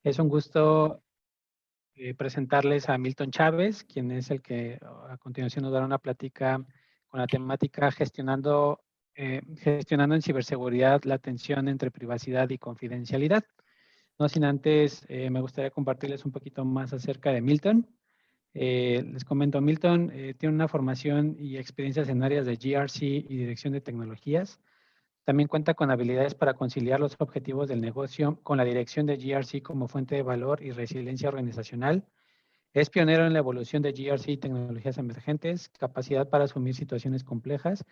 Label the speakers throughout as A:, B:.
A: Es un gusto presentarles a Milton Chávez, quien es el que a continuación nos dará una plática con la temática gestionando en ciberseguridad la tensión entre privacidad y confidencialidad. No sin antes, me gustaría compartirles un poquito más acerca de Milton. Les comento, Milton tiene una formación y experiencias en áreas de GRC y dirección de tecnologías. También cuenta con habilidades para conciliar los objetivos del negocio con la dirección de GRC como fuente de valor y resiliencia organizacional. Es pionero en la evolución de GRC y tecnologías emergentes, capacidad para asumir situaciones complejas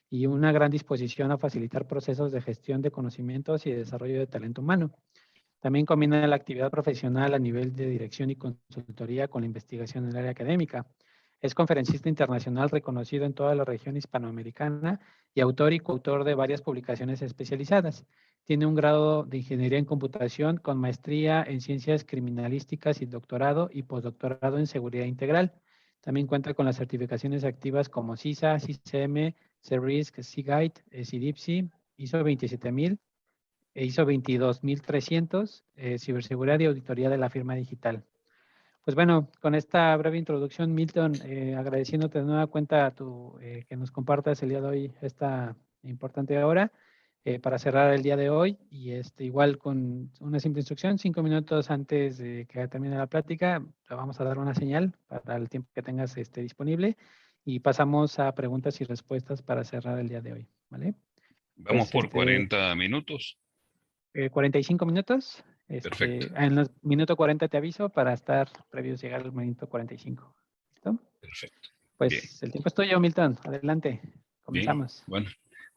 A: y una gran disposición a facilitar procesos de gestión de conocimientos y de desarrollo de talento humano. También combina la actividad profesional a nivel de dirección y consultoría con la investigación en el área académica. Es conferencista internacional reconocido en toda la región hispanoamericana y autor y coautor de varias publicaciones especializadas. Tiene un grado de ingeniería en computación con maestría en ciencias criminalísticas y doctorado y postdoctorado en seguridad integral. También cuenta con las certificaciones activas como CISA, CISM, CERISC, CGUIDE, CDIPSI, ISO 27000, ISO 22300, ciberseguridad y auditoría de la firma digital. Pues bueno, con esta breve introducción, Milton, agradeciéndote de nueva cuenta que nos compartas el día de hoy esta importante hora para cerrar el día de hoy y igual con una simple instrucción, 5 minutos antes de que termine la plática, te vamos a dar una señal para el tiempo que tengas disponible y pasamos a preguntas y respuestas para cerrar el día de hoy, ¿vale?
B: Vamos por 40 minutos.
A: 45 minutos.
B: Perfecto.
A: En los minuto 40 te aviso para estar previos llegar al minuto 45. ¿Listo?
B: Perfecto.
A: Pues
B: Bien.
A: el tiempo es tuyo, Milton. Adelante.
B: Bien.
A: Comenzamos.
B: Bueno,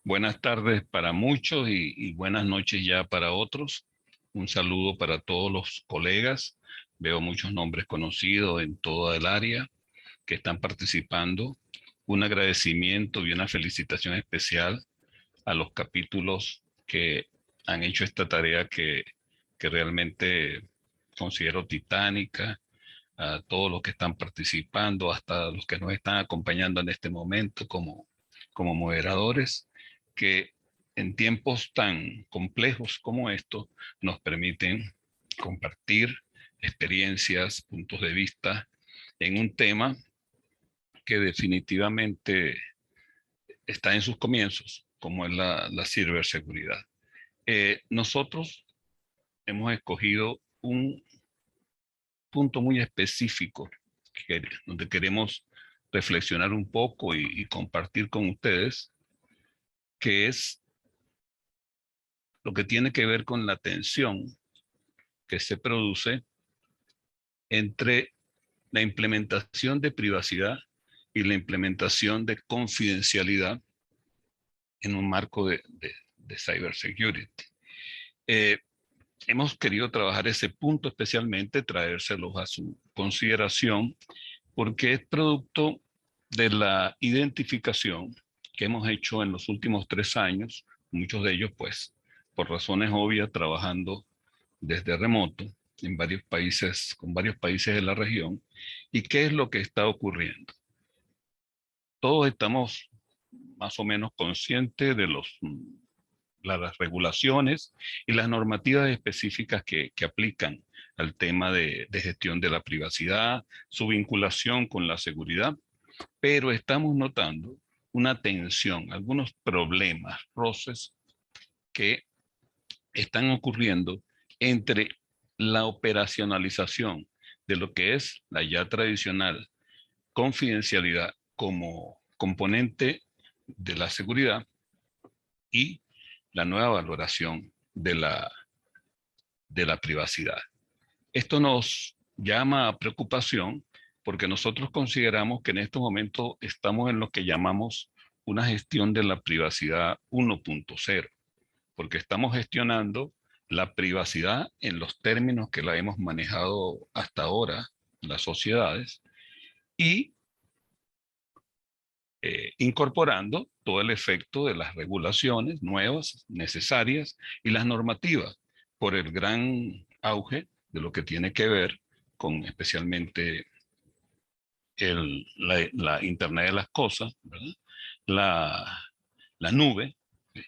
B: buenas tardes para muchos y buenas noches ya para otros. Un saludo para todos los colegas. Veo muchos nombres conocidos en toda el área que están participando. Un agradecimiento y una felicitación especial a los capítulos que han hecho esta tarea que realmente considero titánica, a todos los que están participando, hasta los que nos están acompañando en este momento como moderadores, que en tiempos tan complejos como estos nos permiten compartir experiencias, puntos de vista en un tema que definitivamente está en sus comienzos, como es la ciberseguridad. Nosotros hemos escogido un punto muy específico donde queremos reflexionar un poco y compartir con ustedes, que es lo que tiene que ver con la tensión que se produce entre la implementación de privacidad y la implementación de confidencialidad en un marco de cybersecurity. Hemos querido trabajar ese punto especialmente, traérselos a su consideración, porque es producto de la identificación que hemos hecho en los últimos 3 años, muchos de ellos pues por razones obvias trabajando desde remoto en varios países, con varios países de la región. ¿Y qué es lo que está ocurriendo? Todos estamos más o menos conscientes de las regulaciones y las normativas específicas que aplican al tema de gestión de la privacidad, su vinculación con la seguridad, pero estamos notando una tensión, algunos problemas, roces que están ocurriendo entre la operacionalización de lo que es la ya tradicional confidencialidad como componente de la seguridad y la nueva valoración de la privacidad. Esto nos llama a preocupación porque nosotros consideramos que en estos momentos estamos en lo que llamamos una gestión de la privacidad 1.0, porque estamos gestionando la privacidad en los términos que la hemos manejado hasta ahora en las sociedades y incorporando todo el efecto de las regulaciones nuevas, necesarias y las normativas por el gran auge de lo que tiene que ver con especialmente la Internet de las cosas, ¿verdad? La nube, ¿sí?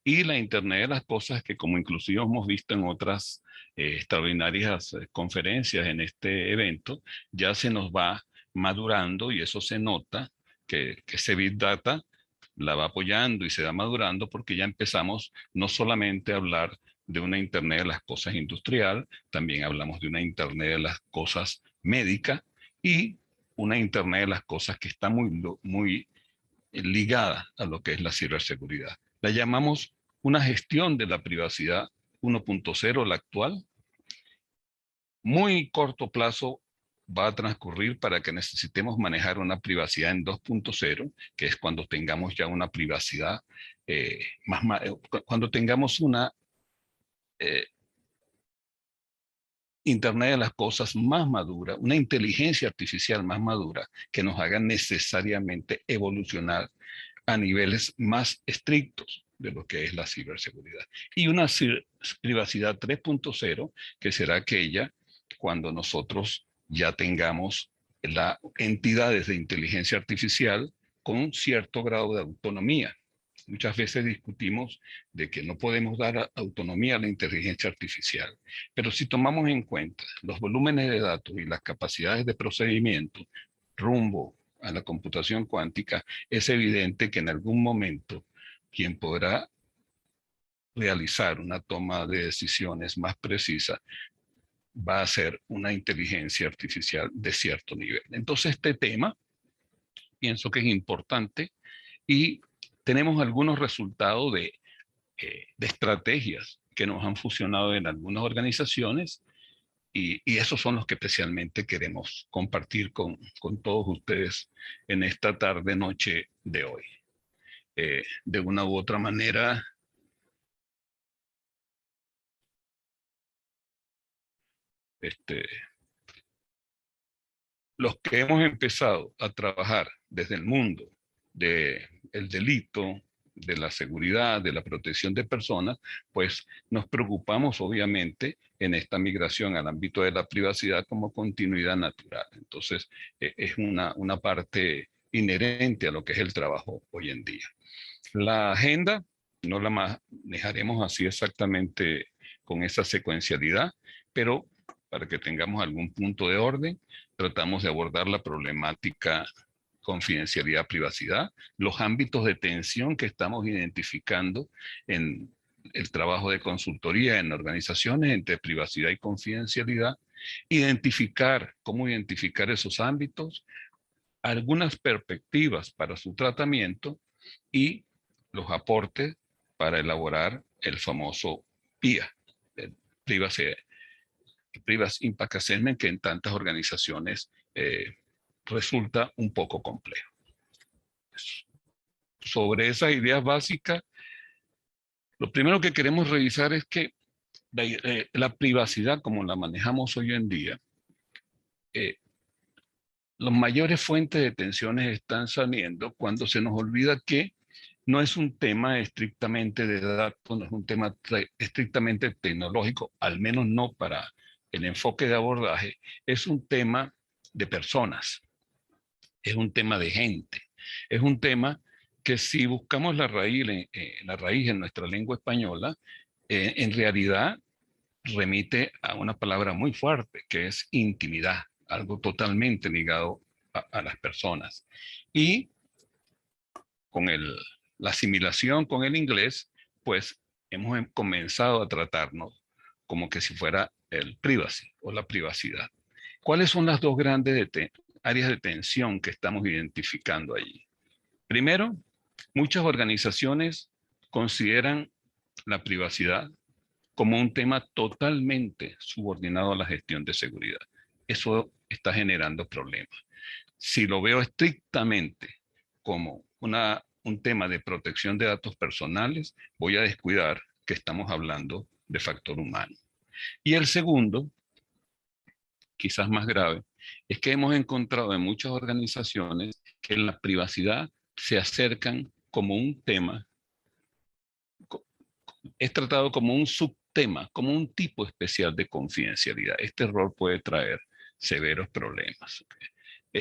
B: Y la Internet de las cosas que como inclusive hemos visto en otras extraordinarias conferencias en este evento, ya se nos va madurando y eso se nota que ese Big Data la va apoyando y se va madurando porque ya empezamos no solamente a hablar de una Internet de las cosas industrial, también hablamos de una Internet de las cosas médica y una Internet de las cosas que está muy ligada a lo que es la ciberseguridad. La llamamos una gestión de la privacidad 1.0, la actual. Muy corto plazo va a transcurrir para que necesitemos manejar una privacidad en 2.0, que es cuando tengamos ya una privacidad cuando tengamos una Internet de las cosas más madura, una inteligencia artificial más madura que nos haga necesariamente evolucionar a niveles más estrictos de lo que es la ciberseguridad. Y una privacidad 3.0, que será aquella cuando nosotros ya tengamos las entidades de inteligencia artificial con cierto grado de autonomía. Muchas veces discutimos de que no podemos dar autonomía a la inteligencia artificial, pero si tomamos en cuenta los volúmenes de datos y las capacidades de procedimiento rumbo a la computación cuántica, es evidente que en algún momento quien podrá realizar una toma de decisiones más precisa va a ser una inteligencia artificial de cierto nivel. Entonces este tema pienso que es importante y tenemos algunos resultados de estrategias que nos han funcionado en algunas organizaciones y esos son los que especialmente queremos compartir con todos ustedes en esta tarde, noche de hoy. De una u otra manera, los que hemos empezado a trabajar desde el mundo del delito, de la seguridad, de la protección de personas, pues nos preocupamos obviamente en esta migración al ámbito de la privacidad como continuidad natural. Entonces, es una parte inherente a lo que es el trabajo hoy en día. La agenda no la manejaremos así exactamente con esa secuencialidad, pero para que tengamos algún punto de orden, tratamos de abordar la problemática confidencialidad, privacidad, los ámbitos de tensión que estamos identificando en el trabajo de consultoría en organizaciones entre privacidad y confidencialidad, cómo identificar esos ámbitos, algunas perspectivas para su tratamiento y los aportes para elaborar el famoso PIA, el Privacy Impact Assessment, que en tantas organizaciones resulta un poco complejo. Sobre esas ideas básicas, lo primero que queremos revisar es que la privacidad, como la manejamos hoy en día, las mayores fuentes de tensiones están saliendo cuando se nos olvida que no es un tema estrictamente de datos, no es un tema estrictamente tecnológico, al menos no para el enfoque de abordaje, es un tema de personas, es un tema de gente, es un tema que si buscamos la raíz en nuestra lengua española, en realidad remite a una palabra muy fuerte, que es intimidad, algo totalmente ligado a las personas. Y con la asimilación con el inglés, pues hemos comenzado a tratarnos como que si fuera el privacy o la privacidad. ¿Cuáles son las dos grandes áreas de tensión que estamos identificando allí? Primero, muchas organizaciones consideran la privacidad como un tema totalmente subordinado a la gestión de seguridad. Eso está generando problemas. Si lo veo estrictamente como un tema de protección de datos personales, voy a descuidar que estamos hablando de factor humano. Y el segundo, quizás más grave, es que hemos encontrado en muchas organizaciones que la privacidad se acercan como un tema, es tratado como un subtema, como un tipo especial de confidencialidad. Este error puede traer severos problemas.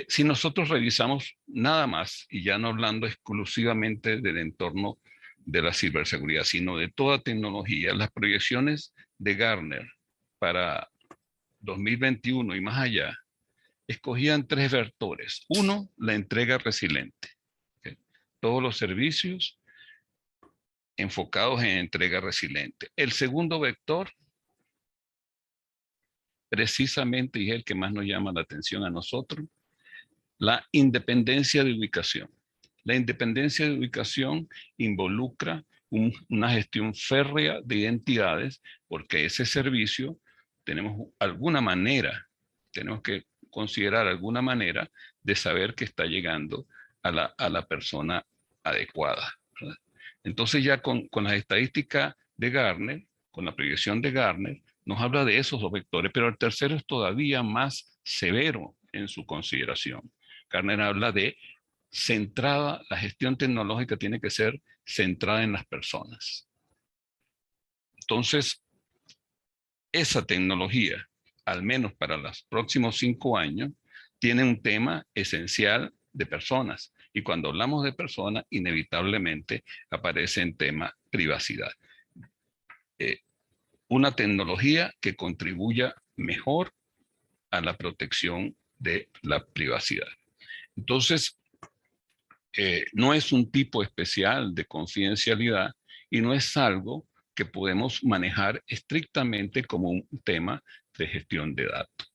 B: Si nosotros revisamos nada más, y ya no hablando exclusivamente del entorno de la ciberseguridad, sino de toda tecnología, las proyecciones de Gartner para 2021 y más allá, escogían 3 vectores. Uno, la entrega resiliente. ¿Okay? Todos los servicios enfocados en entrega resiliente. El segundo vector, precisamente, y es el que más nos llama la atención a nosotros, la independencia de ubicación. La independencia de ubicación involucra una gestión férrea de identidades, porque ese servicio tenemos que considerar alguna manera de saber que está llegando a la persona adecuada, ¿verdad? Entonces ya con las estadísticas de Gartner, con la proyección de Gartner, nos habla de esos dos vectores, pero el tercero es todavía más severo en su consideración. Gartner habla de la gestión tecnológica tiene que ser centrada en las personas. Entonces, esa tecnología, al menos para los próximos 5 años, tiene un tema esencial de personas. Y cuando hablamos de personas, inevitablemente aparece en tema privacidad. Una tecnología que contribuya mejor a la protección de la privacidad. Entonces, no es un tipo especial de confidencialidad y no es algo que podemos manejar estrictamente como un tema de gestión de datos.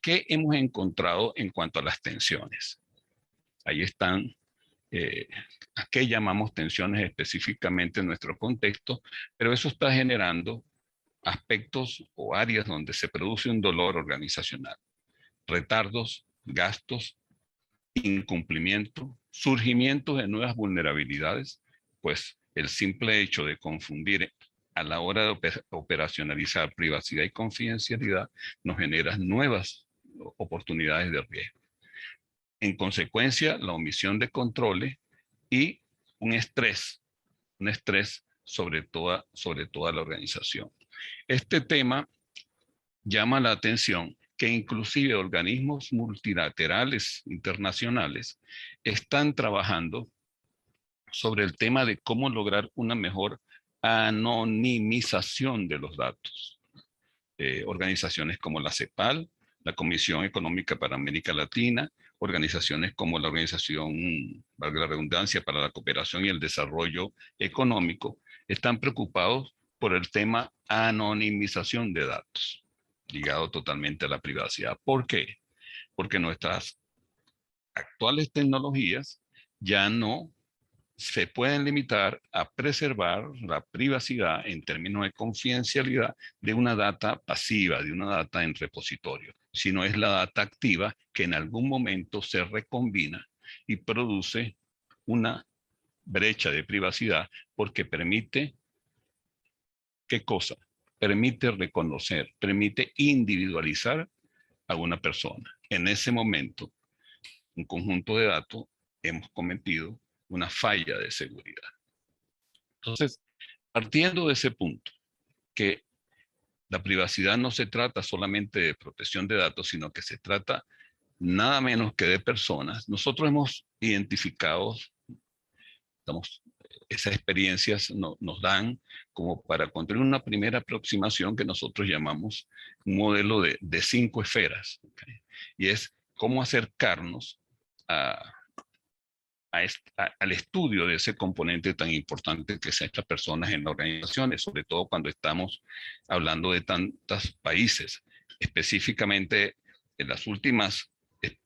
B: ¿Qué hemos encontrado en cuanto a las tensiones? Ahí están, ¿a qué llamamos tensiones específicamente en nuestro contexto? Pero eso está generando aspectos o áreas donde se produce un dolor organizacional. Retardos, gastos, incumplimiento, surgimiento de nuevas vulnerabilidades, pues el simple hecho de confundir a la hora de operacionalizar privacidad y confidencialidad nos genera nuevas oportunidades de riesgo. En consecuencia, la omisión de controles y un estrés sobre toda la organización. Este tema llama la atención que inclusive organismos multilaterales internacionales están trabajando sobre el tema de cómo lograr una mejor anonimización de los datos. Organizaciones como la CEPAL, la Comisión Económica para América Latina, organizaciones como la Organización, valga la redundancia, para la Cooperación y el Desarrollo Económico, están preocupados por el tema anonimización de datos, ligado totalmente a la privacidad. ¿Por qué? Porque nuestras actuales tecnologías ya no se pueden limitar a preservar la privacidad en términos de confidencialidad de una data pasiva, de una data en repositorio, sino es la data activa que en algún momento se recombina y produce una brecha de privacidad porque permite, ¿qué cosa? Permite reconocer, permite individualizar a una persona. En ese momento, un conjunto de datos hemos cometido una falla de seguridad. Entonces, partiendo de ese punto, que la privacidad no se trata solamente de protección de datos, sino que se trata nada menos que de personas, nosotros hemos identificado, esas experiencias nos dan como para construir una primera aproximación que nosotros llamamos un modelo de 5 esferas, ¿okay? Y es cómo acercarnos al estudio de ese componente tan importante que son estas personas en las organizaciones, sobre todo cuando estamos hablando de tantos países. Específicamente, en las últimas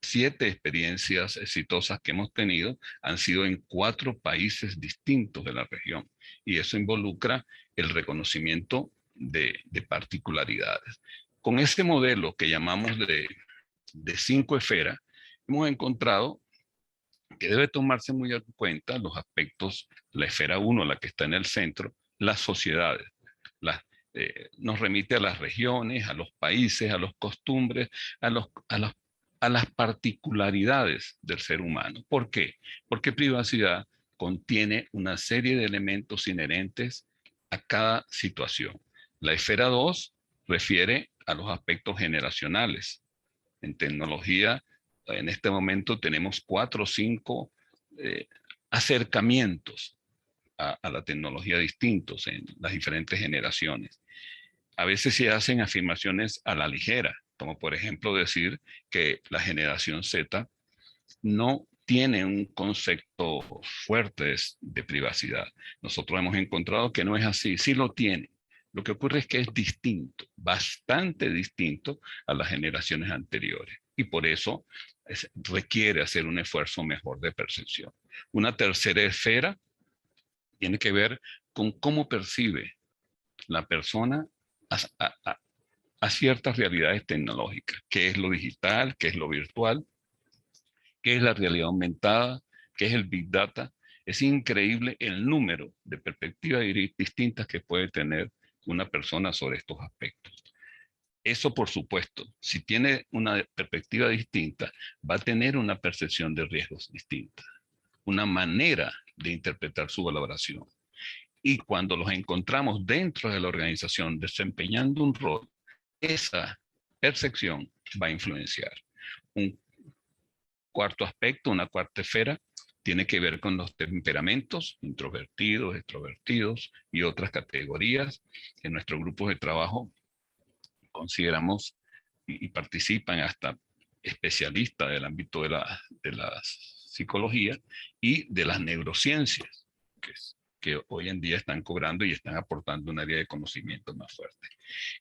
B: 7 experiencias exitosas que hemos tenido han sido en 4 países distintos de la región. Y eso involucra el reconocimiento de particularidades. Con este modelo que llamamos de 5 esferas, hemos encontrado que debe tomarse muy en cuenta los aspectos, la esfera 1, la que está en el centro, las sociedades. Nos remite a las regiones, a los países, a las costumbres, a las particularidades del ser humano. ¿Por qué? Porque privacidad contiene una serie de elementos inherentes a cada situación. La esfera 2 refiere a los aspectos generacionales. En tecnología, en este momento tenemos 4 o 5 acercamientos a la tecnología distintos en las diferentes generaciones. A veces se hacen afirmaciones a la ligera, como por ejemplo decir que la generación Z no tiene un concepto fuerte de privacidad. Nosotros hemos encontrado que no es así, sí lo tiene. Lo que ocurre es que es distinto, bastante distinto a las generaciones anteriores. Y por eso requiere hacer un esfuerzo mejor de percepción. Una tercera esfera tiene que ver con cómo percibe la persona a ciertas realidades tecnológicas, qué es lo digital, qué es lo virtual, qué es la realidad aumentada, qué es el Big Data. Es increíble el número de perspectivas distintas que puede tener una persona sobre estos aspectos. Eso, por supuesto, si tiene una perspectiva distinta, va a tener una percepción de riesgos distinta, una manera de interpretar su valoración. Y cuando los encontramos dentro de la organización desempeñando un rol, esa percepción va a influenciar. Un cuarto aspecto, una cuarta esfera, tiene que ver con los temperamentos, introvertidos, extrovertidos y otras categorías. En nuestro grupo de trabajo consideramos y participan hasta especialistas del ámbito de la psicología y de las neurociencias, que hoy en día están cobrando y están aportando un área de conocimiento más fuerte.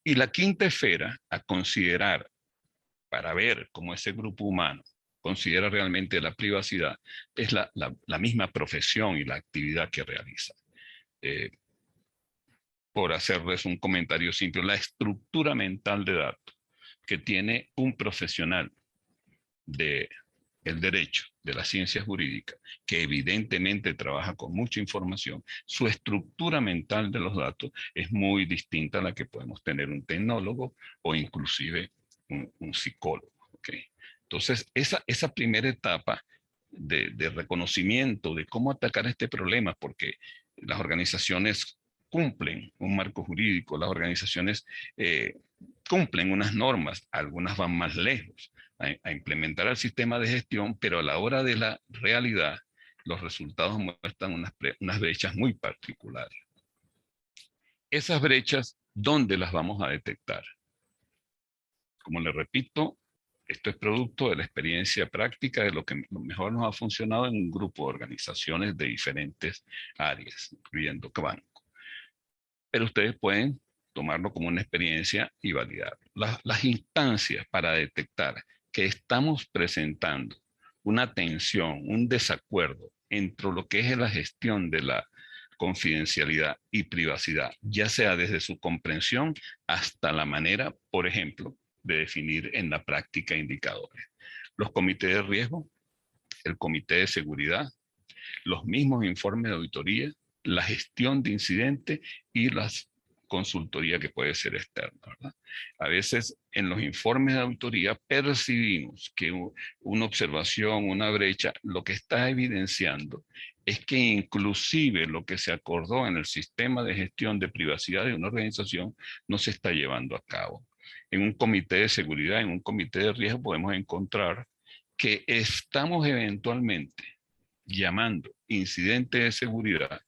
B: Y la quinta esfera a considerar para ver cómo ese grupo humano considera realmente la privacidad es la misma profesión y la actividad que realiza. Por hacerles un comentario simple, la estructura mental de datos que tiene un profesional del derecho, de la ciencia jurídica, que evidentemente trabaja con mucha información, su estructura mental de los datos es muy distinta a la que podemos tener un tecnólogo o inclusive un psicólogo. ¿Okay? Entonces, esa primera etapa de reconocimiento de cómo atacar este problema, porque las organizaciones cumplen un marco jurídico, las organizaciones cumplen unas normas, algunas van más lejos a implementar el sistema de gestión, pero a la hora de la realidad, los resultados muestran unas brechas muy particulares. Esas brechas, ¿dónde las vamos a detectar? Como le repito, esto es producto de la experiencia práctica de lo que mejor nos ha funcionado en un grupo de organizaciones de diferentes áreas, incluyendo banco. Pero ustedes pueden tomarlo como una experiencia y validarlo. Las instancias para detectar que estamos presentando una tensión, un desacuerdo entre lo que es la gestión de la confidencialidad y privacidad, ya sea desde su comprensión hasta la manera, por ejemplo, de definir en la práctica indicadores. Los comités de riesgo, el comité de seguridad, los mismos informes de auditoría, la gestión de incidentes y las consultoría que puede ser externa, ¿verdad? A veces en los informes de auditoría percibimos que una observación, una brecha, lo que está evidenciando es que inclusive lo que se acordó en el sistema de gestión de privacidad de una organización no se está llevando a cabo. En un comité de seguridad, en un comité de riesgo podemos encontrar que estamos eventualmente llamando incidentes de seguridad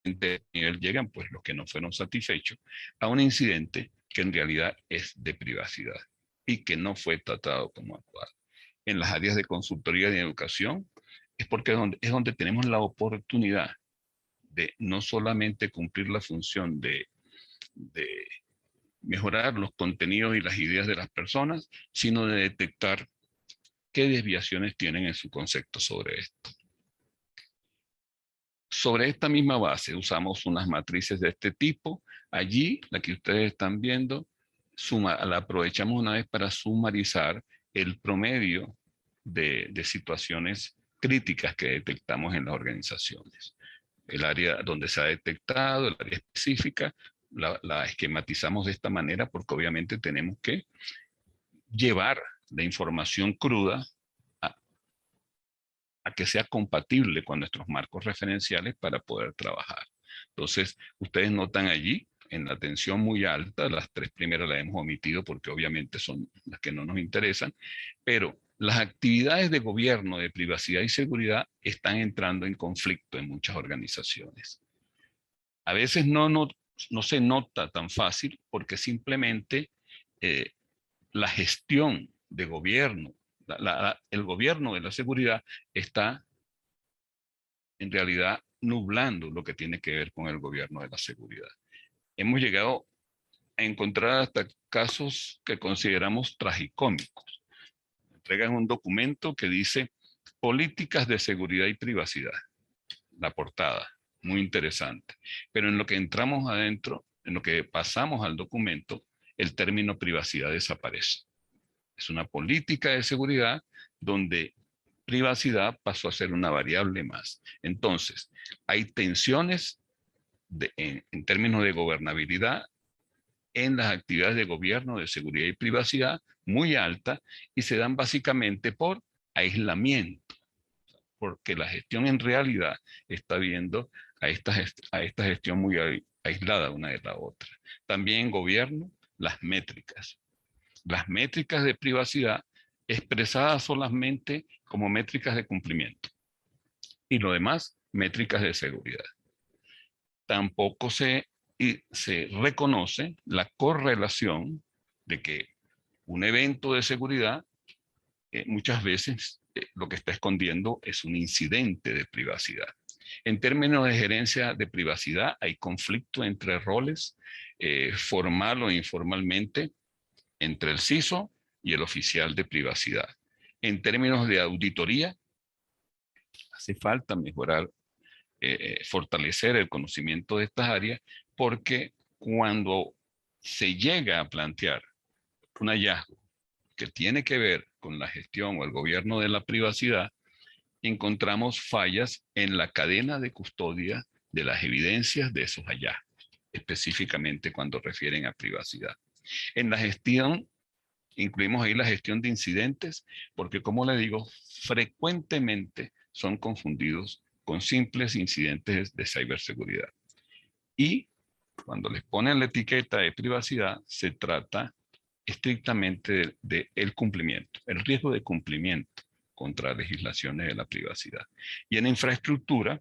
B: de nivel llegan pues los que no fueron satisfechos a un incidente que en realidad es de privacidad y que no fue tratado como actual. En las áreas de consultoría y educación es porque es donde tenemos la oportunidad de no solamente cumplir la función de mejorar los contenidos y las ideas de las personas, sino de detectar qué desviaciones tienen en su concepto sobre esto. Sobre esta misma base usamos unas matrices de este tipo. Allí, la que ustedes están viendo, la aprovechamos una vez para sumarizar el promedio de situaciones críticas que detectamos en las organizaciones. El área donde se ha detectado, el área específica, la esquematizamos de esta manera porque obviamente tenemos que llevar la información cruda a que sea compatible con nuestros marcos referenciales para poder trabajar. Entonces, ustedes notan allí en la tensión muy alta, las tres primeras las hemos omitido porque obviamente son las que no nos interesan, pero las actividades de gobierno, de privacidad y seguridad están entrando en conflicto en muchas organizaciones. A veces no no se nota tan fácil porque simplemente la gestión de gobierno, el gobierno de la seguridad está en realidad nublando lo que tiene que ver con el gobierno de la seguridad. Hemos llegado a encontrar hasta casos que consideramos tragicómicos. Entregan un documento que dice políticas de seguridad y privacidad. La portada, muy interesante. Pero en lo que entramos adentro, en lo que pasamos al documento, el término privacidad desaparece. Es una política de seguridad donde privacidad pasó a ser una variable más. Entonces, hay tensiones en términos de gobernabilidad en las actividades de gobierno, de seguridad y privacidad muy alta y se dan básicamente por aislamiento, porque la gestión en realidad está viendo a esta gestión muy aislada una de la otra. También en gobierno, las métricas de privacidad expresadas solamente como métricas de cumplimiento y lo demás, métricas de seguridad. Tampoco se reconoce la correlación de que un evento de seguridad muchas veces lo que está escondiendo es un incidente de privacidad. En términos de gerencia de privacidad, hay conflicto entre roles, formal o informalmente, entre el CISO y el oficial de privacidad. En términos de auditoría, hace falta mejorar, fortalecer el conocimiento de estas áreas, porque cuando se llega a plantear un hallazgo que tiene que ver con la gestión o el gobierno de la privacidad, encontramos fallas en la cadena de custodia de las evidencias de esos hallazgos, específicamente cuando refieren a privacidad. En la gestión, incluimos ahí la gestión de incidentes, porque como le digo, frecuentemente son confundidos con simples incidentes de ciberseguridad. Y cuando les ponen la etiqueta de privacidad, se trata estrictamente del cumplimiento, el riesgo de cumplimiento contra legislaciones de la privacidad. Y en infraestructura,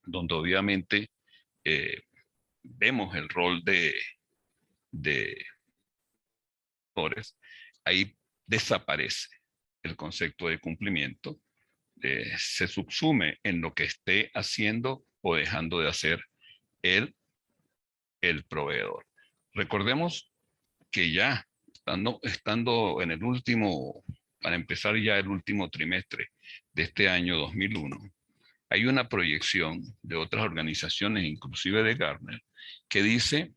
B: donde obviamente vemos el rol de ahí desaparece el concepto de cumplimiento, se subsume en lo que esté haciendo o dejando de hacer el proveedor. Recordemos que ya estando en el último, para empezar ya el último trimestre de este año 2001, hay una proyección de otras organizaciones, inclusive de Gartner, que dice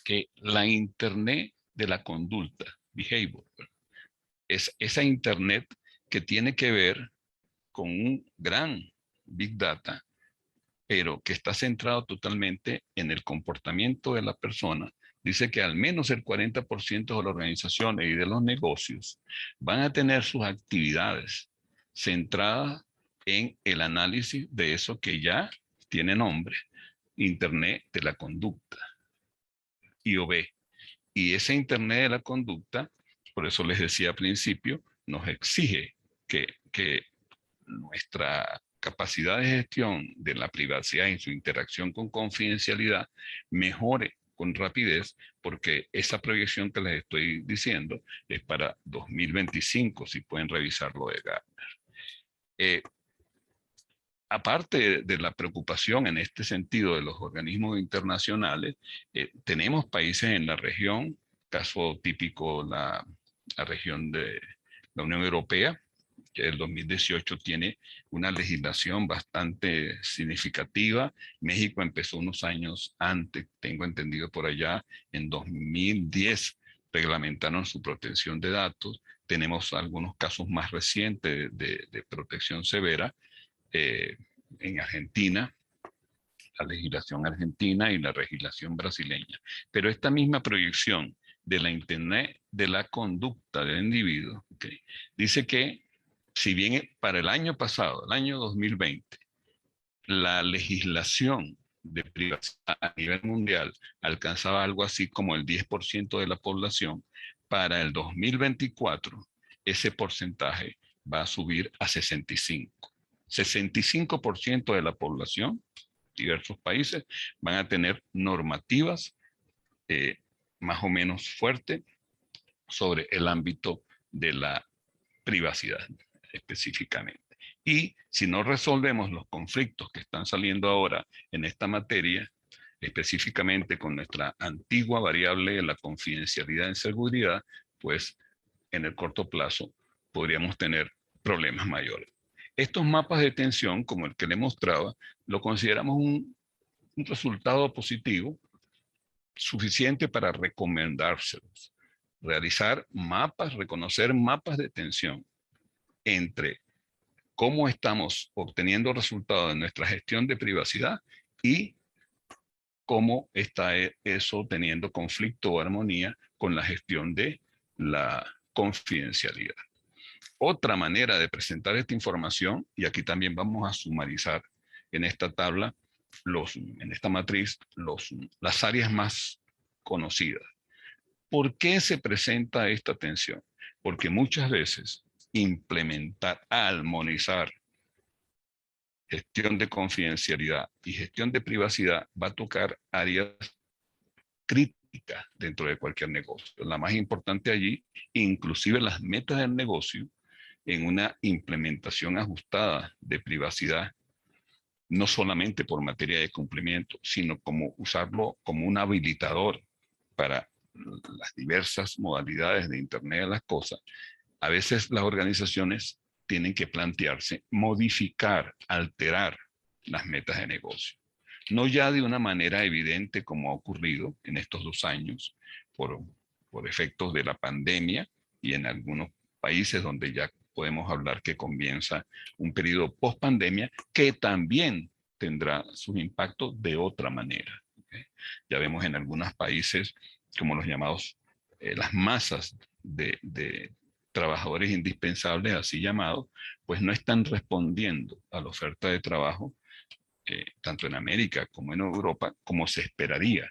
B: que la Internet de la conducta, behavior, es esa Internet que tiene que ver con un gran Big Data, pero que está centrado totalmente en el comportamiento de la persona. Dice que al menos el 40% de las organizaciones y de los negocios van a tener sus actividades centradas en el análisis de eso que ya tiene nombre, Internet de la conducta, IOB. Y ese Internet de la conducta, por eso les decía al principio, nos exige que nuestra capacidad de gestión de la privacidad en su interacción con confidencialidad mejore con rapidez, porque esa proyección que les estoy diciendo es para 2025, si pueden revisarlo de Gartner. Aparte de la preocupación en este sentido de los organismos internacionales, tenemos países en la región, caso típico la región de la Unión Europea, que el 2018 tiene una legislación bastante significativa. México empezó unos años antes, tengo entendido por allá, en 2010 reglamentaron su protección de datos. Tenemos algunos casos más recientes de protección severa en Argentina, la legislación argentina y la legislación brasileña. Pero esta misma proyección de la Internet de la conducta del individuo, ¿okay?, dice que si bien para el año pasado, el año 2020, la legislación de privacidad a nivel mundial alcanzaba algo así como el 10% de la población, para el 2024 ese porcentaje va a subir a 65%. 65% de la población diversos países van a tener normativas más o menos fuertes sobre el ámbito de la privacidad específicamente. Y si no resolvemos los conflictos que están saliendo ahora en esta materia, específicamente con nuestra antigua variable de la confidencialidad en seguridad, pues en el corto plazo podríamos tener problemas mayores. Estos mapas de tensión, como el que le mostraba, lo consideramos un resultado positivo suficiente para recomendárselos. Realizar mapas, reconocer mapas de tensión entre cómo estamos obteniendo resultados de nuestra gestión de privacidad y cómo está eso teniendo conflicto o armonía con la gestión de la confidencialidad. Otra manera de presentar esta información, y aquí también vamos a sumarizar en esta tabla, en esta matriz, las áreas más conocidas. ¿Por qué se presenta esta tensión? Porque muchas veces implementar, armonizar gestión de confidencialidad y gestión de privacidad va a tocar áreas críticas dentro de cualquier negocio. La más importante allí, inclusive las metas del negocio, en una implementación ajustada de privacidad, no solamente por materia de cumplimiento, sino como usarlo como un habilitador para las diversas modalidades de Internet de las cosas. A veces las organizaciones tienen que plantearse modificar, alterar las metas de negocio. No ya de una manera evidente como ha ocurrido en estos 2 años por efectos de la pandemia y en algunos países donde ya podemos hablar que comienza un periodo post-pandemia que también tendrá sus impactos de otra manera. ¿Okay? Ya vemos en algunos países como los llamados, las masas de trabajadores indispensables, así llamados, pues no están respondiendo a la oferta de trabajo, tanto en América como en Europa, como se esperaría,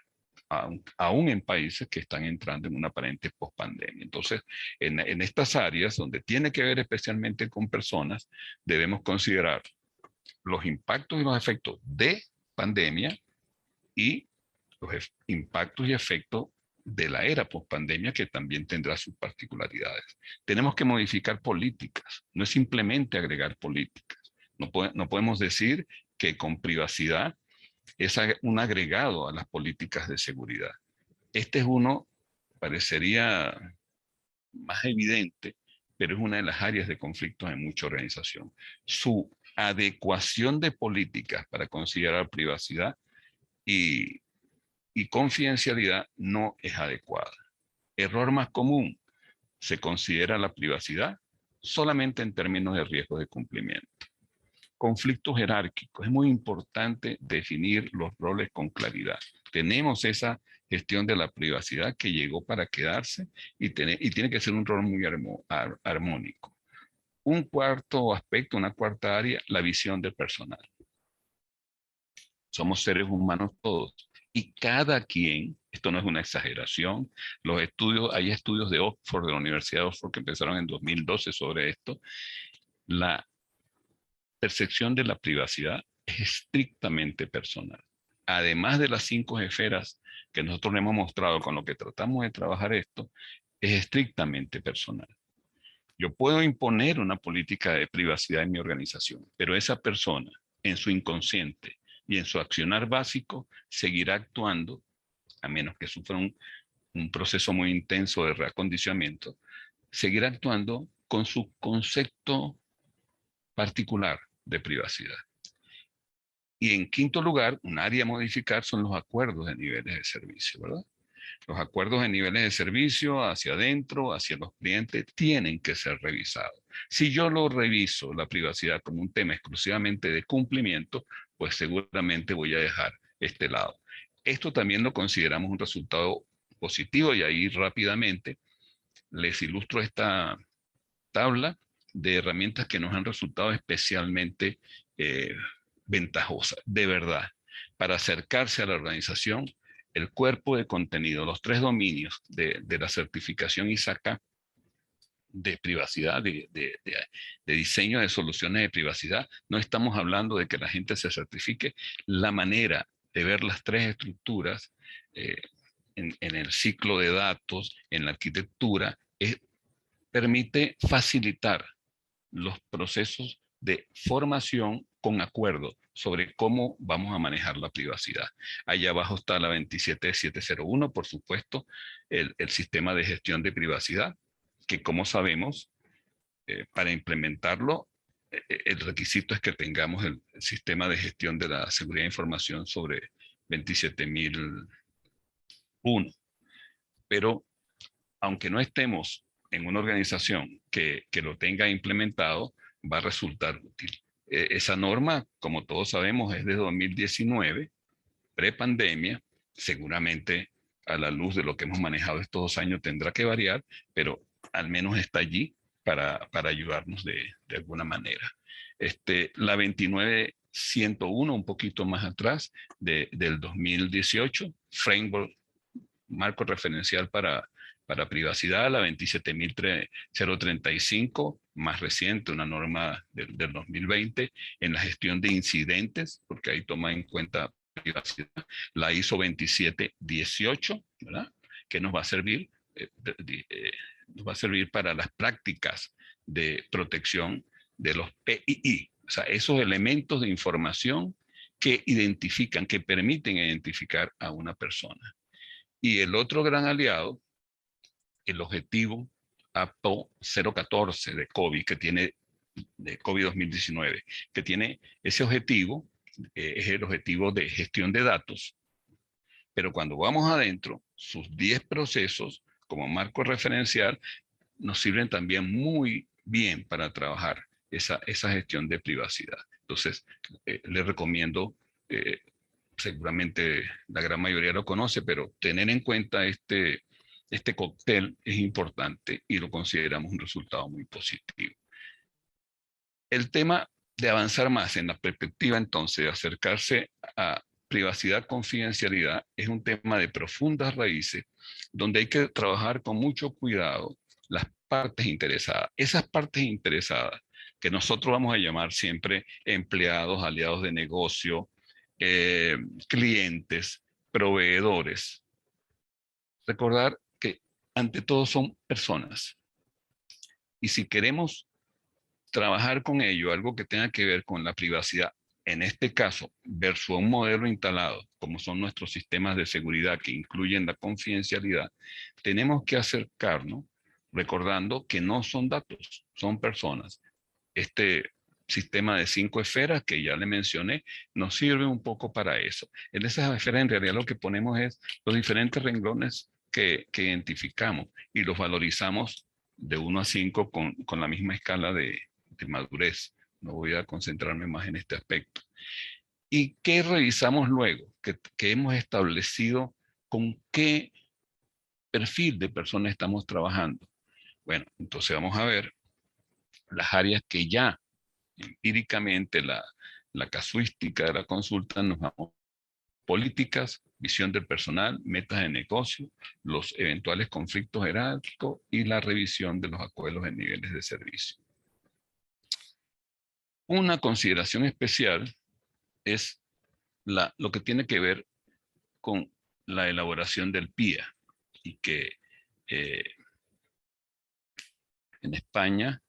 B: aún en países que están entrando en una aparente pospandemia. Entonces, en estas áreas donde tiene que ver especialmente con personas, debemos considerar los impactos y los efectos de pandemia y los impactos y efectos de la era pospandemia, que también tendrá sus particularidades. Tenemos que modificar políticas, no es simplemente agregar políticas. No podemos decir que con privacidad es un agregado a las políticas de seguridad. Este es uno, parecería más evidente, pero es una de las áreas de conflictos en mucha organización. Su adecuación de políticas para considerar privacidad y confidencialidad no es adecuada. Error más común, se considera la privacidad solamente en términos de riesgo de cumplimiento. Conflictos jerárquicos, es muy importante definir los roles con claridad. Tenemos esa gestión de la privacidad que llegó para quedarse y tiene que ser un rol muy armónico. Un cuarto aspecto, una cuarta área, la visión del personal. Somos seres humanos todos y cada quien, esto no es una exageración, hay estudios de Oxford, de la Universidad de Oxford que empezaron en 2012 sobre esto, la percepción de la privacidad es estrictamente personal. Además de las 5 esferas que nosotros le hemos mostrado con lo que tratamos de trabajar esto, es estrictamente personal. Yo puedo imponer una política de privacidad en mi organización, pero esa persona en su inconsciente y en su accionar básico seguirá actuando, a menos que sufra un proceso muy intenso de reacondicionamiento, seguirá actuando con su concepto particular de privacidad. Y en quinto lugar, un área a modificar son los acuerdos de niveles de servicio, ¿verdad? Los acuerdos de niveles de servicio hacia adentro, hacia los clientes, tienen que ser revisados. Si yo lo reviso, la privacidad, como un tema exclusivamente de cumplimiento, pues seguramente voy a dejar este lado. Esto también lo consideramos un resultado positivo y ahí rápidamente les ilustro esta tabla de herramientas que nos han resultado especialmente ventajosas, de verdad, para acercarse a la organización. El cuerpo de contenido, los 3 dominios de la certificación ISACA de privacidad, de diseño de soluciones de privacidad. No estamos hablando de que la gente se certifique. La manera de ver las tres estructuras en el ciclo de datos, en la arquitectura, permite facilitar los procesos de formación con acuerdo sobre cómo vamos a manejar la privacidad. Allá abajo está la 27701, por supuesto, el sistema de gestión de privacidad, que como sabemos, para implementarlo, el requisito es que tengamos el sistema de gestión de la seguridad de información sobre 27001. Pero aunque no estemos en una organización que lo tenga implementado, va a resultar útil. Esa norma, como todos sabemos, es de 2019, prepandemia. Seguramente a la luz de lo que hemos manejado estos 2 años tendrá que variar, pero al menos está allí para ayudarnos de alguna manera. La 29101, un poquito más atrás, del 2018, framework, marco referencial para privacidad, la 27035, más reciente, una norma del 2020, en la gestión de incidentes, porque ahí toma en cuenta privacidad, la ISO 27018, ¿verdad? Que nos va a servir, nos va a servir para las prácticas de protección de los PII, o sea, esos elementos de información que identifican, que permiten identificar a una persona. Y el otro gran aliado, el objetivo APO 014 de COVID, que tiene de COVID 2019, que tiene ese objetivo, es el objetivo de gestión de datos, pero cuando vamos adentro, sus 10 procesos como marco referencial nos sirven también muy bien para trabajar esa gestión de privacidad. Entonces, les recomiendo, seguramente la gran mayoría lo conoce, pero tener en cuenta este cóctel es importante y lo consideramos un resultado muy positivo. El tema de avanzar más en la perspectiva entonces de acercarse a privacidad, confidencialidad, es un tema de profundas raíces, donde hay que trabajar con mucho cuidado las partes interesadas. Esas partes interesadas que nosotros vamos a llamar siempre empleados, aliados de negocio, clientes, proveedores. Recordar que ante todo son personas. Y si queremos trabajar con ello, algo que tenga que ver con la privacidad, en este caso, versus un modelo instalado, como son nuestros sistemas de seguridad que incluyen la confidencialidad, tenemos que acercarnos recordando que no son datos, son personas. Este sistema de 5 esferas que ya le mencioné nos sirve un poco para eso. En esas esferas en realidad lo que ponemos es los diferentes renglones que identificamos y los valorizamos de 1 a 5 con la misma escala de madurez. No voy a concentrarme más en este aspecto. ¿Y qué revisamos luego? ¿Qué hemos establecido? ¿Con qué perfil de personas estamos trabajando? Bueno, entonces vamos a ver las áreas que ya empíricamente la casuística de la consulta nos vamos. Políticas, visión del personal, metas de negocio, los eventuales conflictos jerárquicos y la revisión de los acuerdos en niveles de servicio. Una consideración especial es lo que tiene que ver con la elaboración del PIA y que en España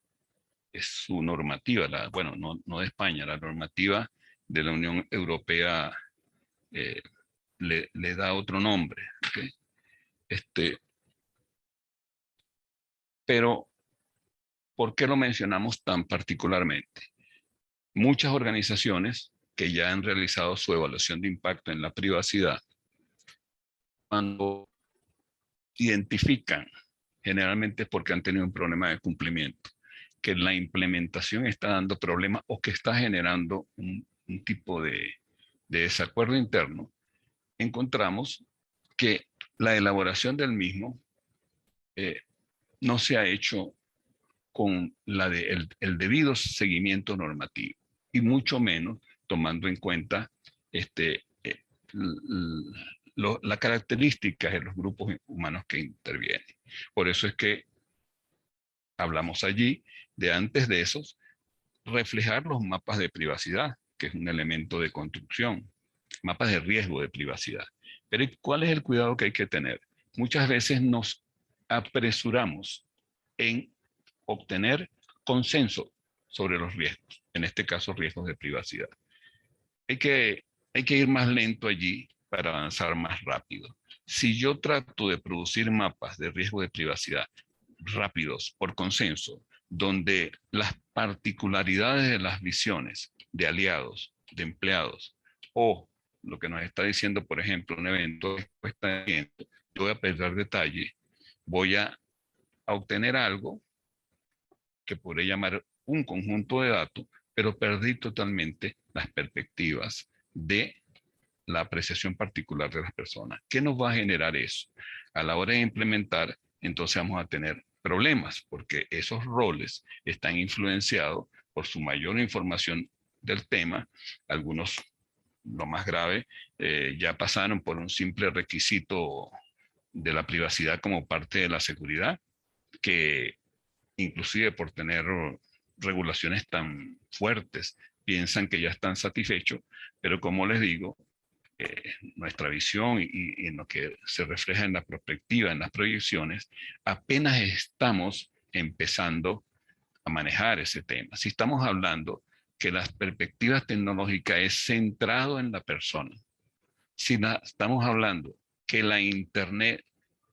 B: es su normativa, bueno, no de España, la normativa de la Unión Europea le da otro nombre. ¿Okay? Pero, ¿por qué lo mencionamos tan particularmente? Muchas organizaciones que ya han realizado su evaluación de impacto en la privacidad, cuando identifican, generalmente porque han tenido un problema de cumplimiento, que la implementación está dando problemas o que está generando un tipo de desacuerdo interno, encontramos que la elaboración del mismo no se ha hecho con el debido seguimiento normativo y mucho menos tomando en cuenta las características de los grupos humanos que intervienen. Por eso es que Hablamos allí de antes de esos, reflejar los mapas de privacidad, que es un elemento de construcción, mapas de riesgo de privacidad. Pero ¿cuál es el cuidado que hay que tener? Muchas veces nos apresuramos en obtener consenso sobre los riesgos, en este caso riesgos de privacidad. Hay que ir más lento allí para avanzar más rápido. Si yo trato de producir mapas de riesgo de privacidad rápidos por consenso, donde las particularidades de las visiones de aliados, de empleados, o lo que nos está diciendo, por ejemplo, un evento de encuesta, yo voy a perder detalle, voy a obtener algo que podré llamar un conjunto de datos, pero perdí totalmente las perspectivas de la apreciación particular de las personas. ¿Qué nos va a generar eso? A la hora de implementar, entonces vamos a tener problemas, porque esos roles están influenciados por su mayor información del tema. Algunos, lo más grave, ya pasaron por un simple requisito de la privacidad como parte de la seguridad, que inclusive por tener regulaciones tan fuertes, piensan que ya están satisfechos, pero como les digo, nuestra visión y en lo que se refleja en la perspectiva, en las proyecciones, apenas estamos empezando a manejar ese tema. Si estamos hablando que las perspectivas tecnológicas es centrado en la persona, si estamos hablando que la Internet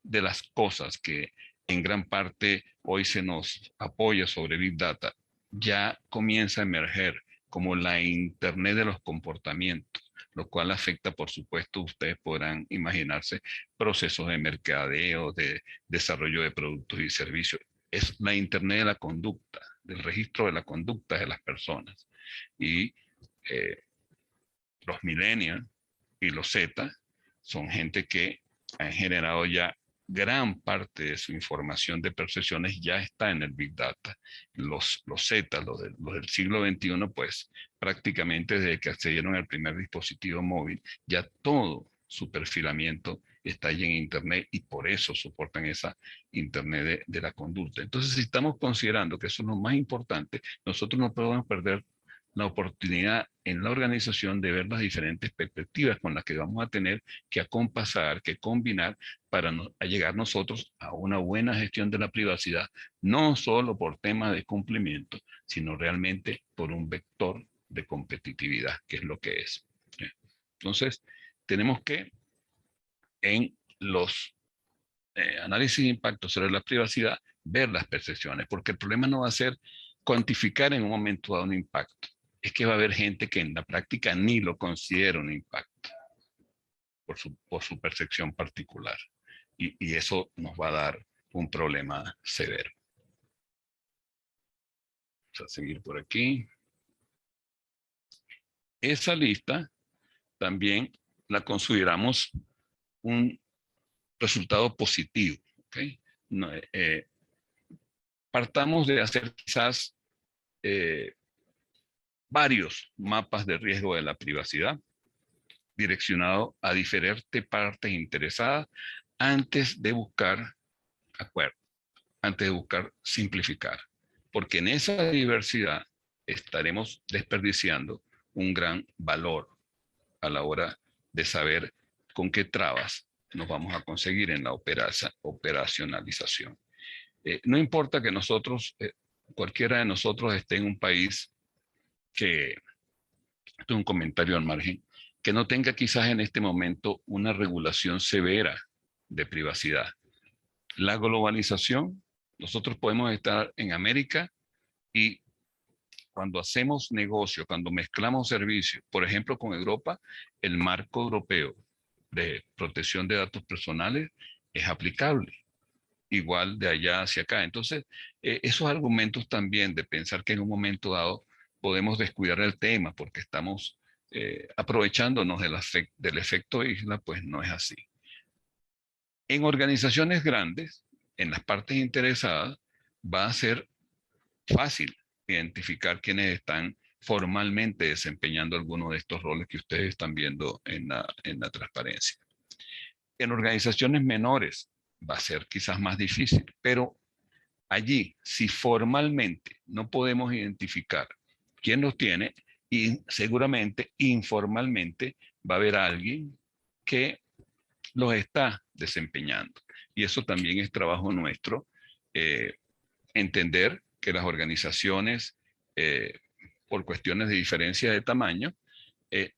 B: de las cosas, que en gran parte hoy se nos apoya sobre Big Data, ya comienza a emerger como la Internet de los comportamientos, lo cual afecta, por supuesto, ustedes podrán imaginarse, procesos de mercadeo, de desarrollo de productos y servicios. Es la Internet de la conducta, del registro de la conducta de las personas. Y los millennials y los Z son gente que han generado ya gran parte de su información de percepciones ya está en el Big Data. Los Z, los del siglo XXI, pues prácticamente desde que accedieron al primer dispositivo móvil, ya todo su perfilamiento está allí en Internet y por eso soportan esa Internet de la conducta. Entonces, si estamos considerando que eso es lo más importante, nosotros no podemos perder la oportunidad en la organización de ver las diferentes perspectivas con las que vamos a tener que acompasar, que combinar para llegar nosotros a una buena gestión de la privacidad, no solo por tema de cumplimiento, sino realmente por un vector de competitividad, que es lo que es. Entonces, tenemos que en los análisis de impacto sobre la privacidad ver las percepciones, porque el problema no va a ser cuantificar en un momento dado un impacto, es que va a haber gente que en la práctica ni lo considera un impacto por su percepción particular. Y eso nos va a dar un problema severo. Vamos a seguir por aquí. Esa lista también la consideramos un resultado positivo. ¿Okay? No, partamos de hacer quizás varios mapas de riesgo de la privacidad direccionado a diferentes partes interesadas antes de buscar acuerdo, antes de buscar simplificar, porque en esa diversidad estaremos desperdiciando un gran valor a la hora de saber con qué trabas nos vamos a conseguir en la operacionalización. No importa que nosotros, cualquiera de nosotros esté en un país que, esto es un comentario al margen, que no tenga quizás en este momento una regulación severa de privacidad. La globalización, nosotros podemos estar en América y cuando hacemos negocio, cuando mezclamos servicios, por ejemplo con Europa, el marco europeo de protección de datos personales es aplicable, igual de allá hacia acá. Entonces, esos argumentos también de pensar que en un momento dado podemos descuidar el tema porque estamos aprovechándonos del efecto isla, pues no es así. En organizaciones grandes, en las partes interesadas, va a ser fácil identificar quienes están formalmente desempeñando alguno de estos roles que ustedes están viendo en la transparencia. En organizaciones menores va a ser quizás más difícil, pero Allí, si formalmente no podemos identificar quién los tiene, y seguramente informalmente va a haber alguien que los está desempeñando. Y eso también es trabajo nuestro, entender que las organizaciones, por cuestiones de diferencia de tamaño,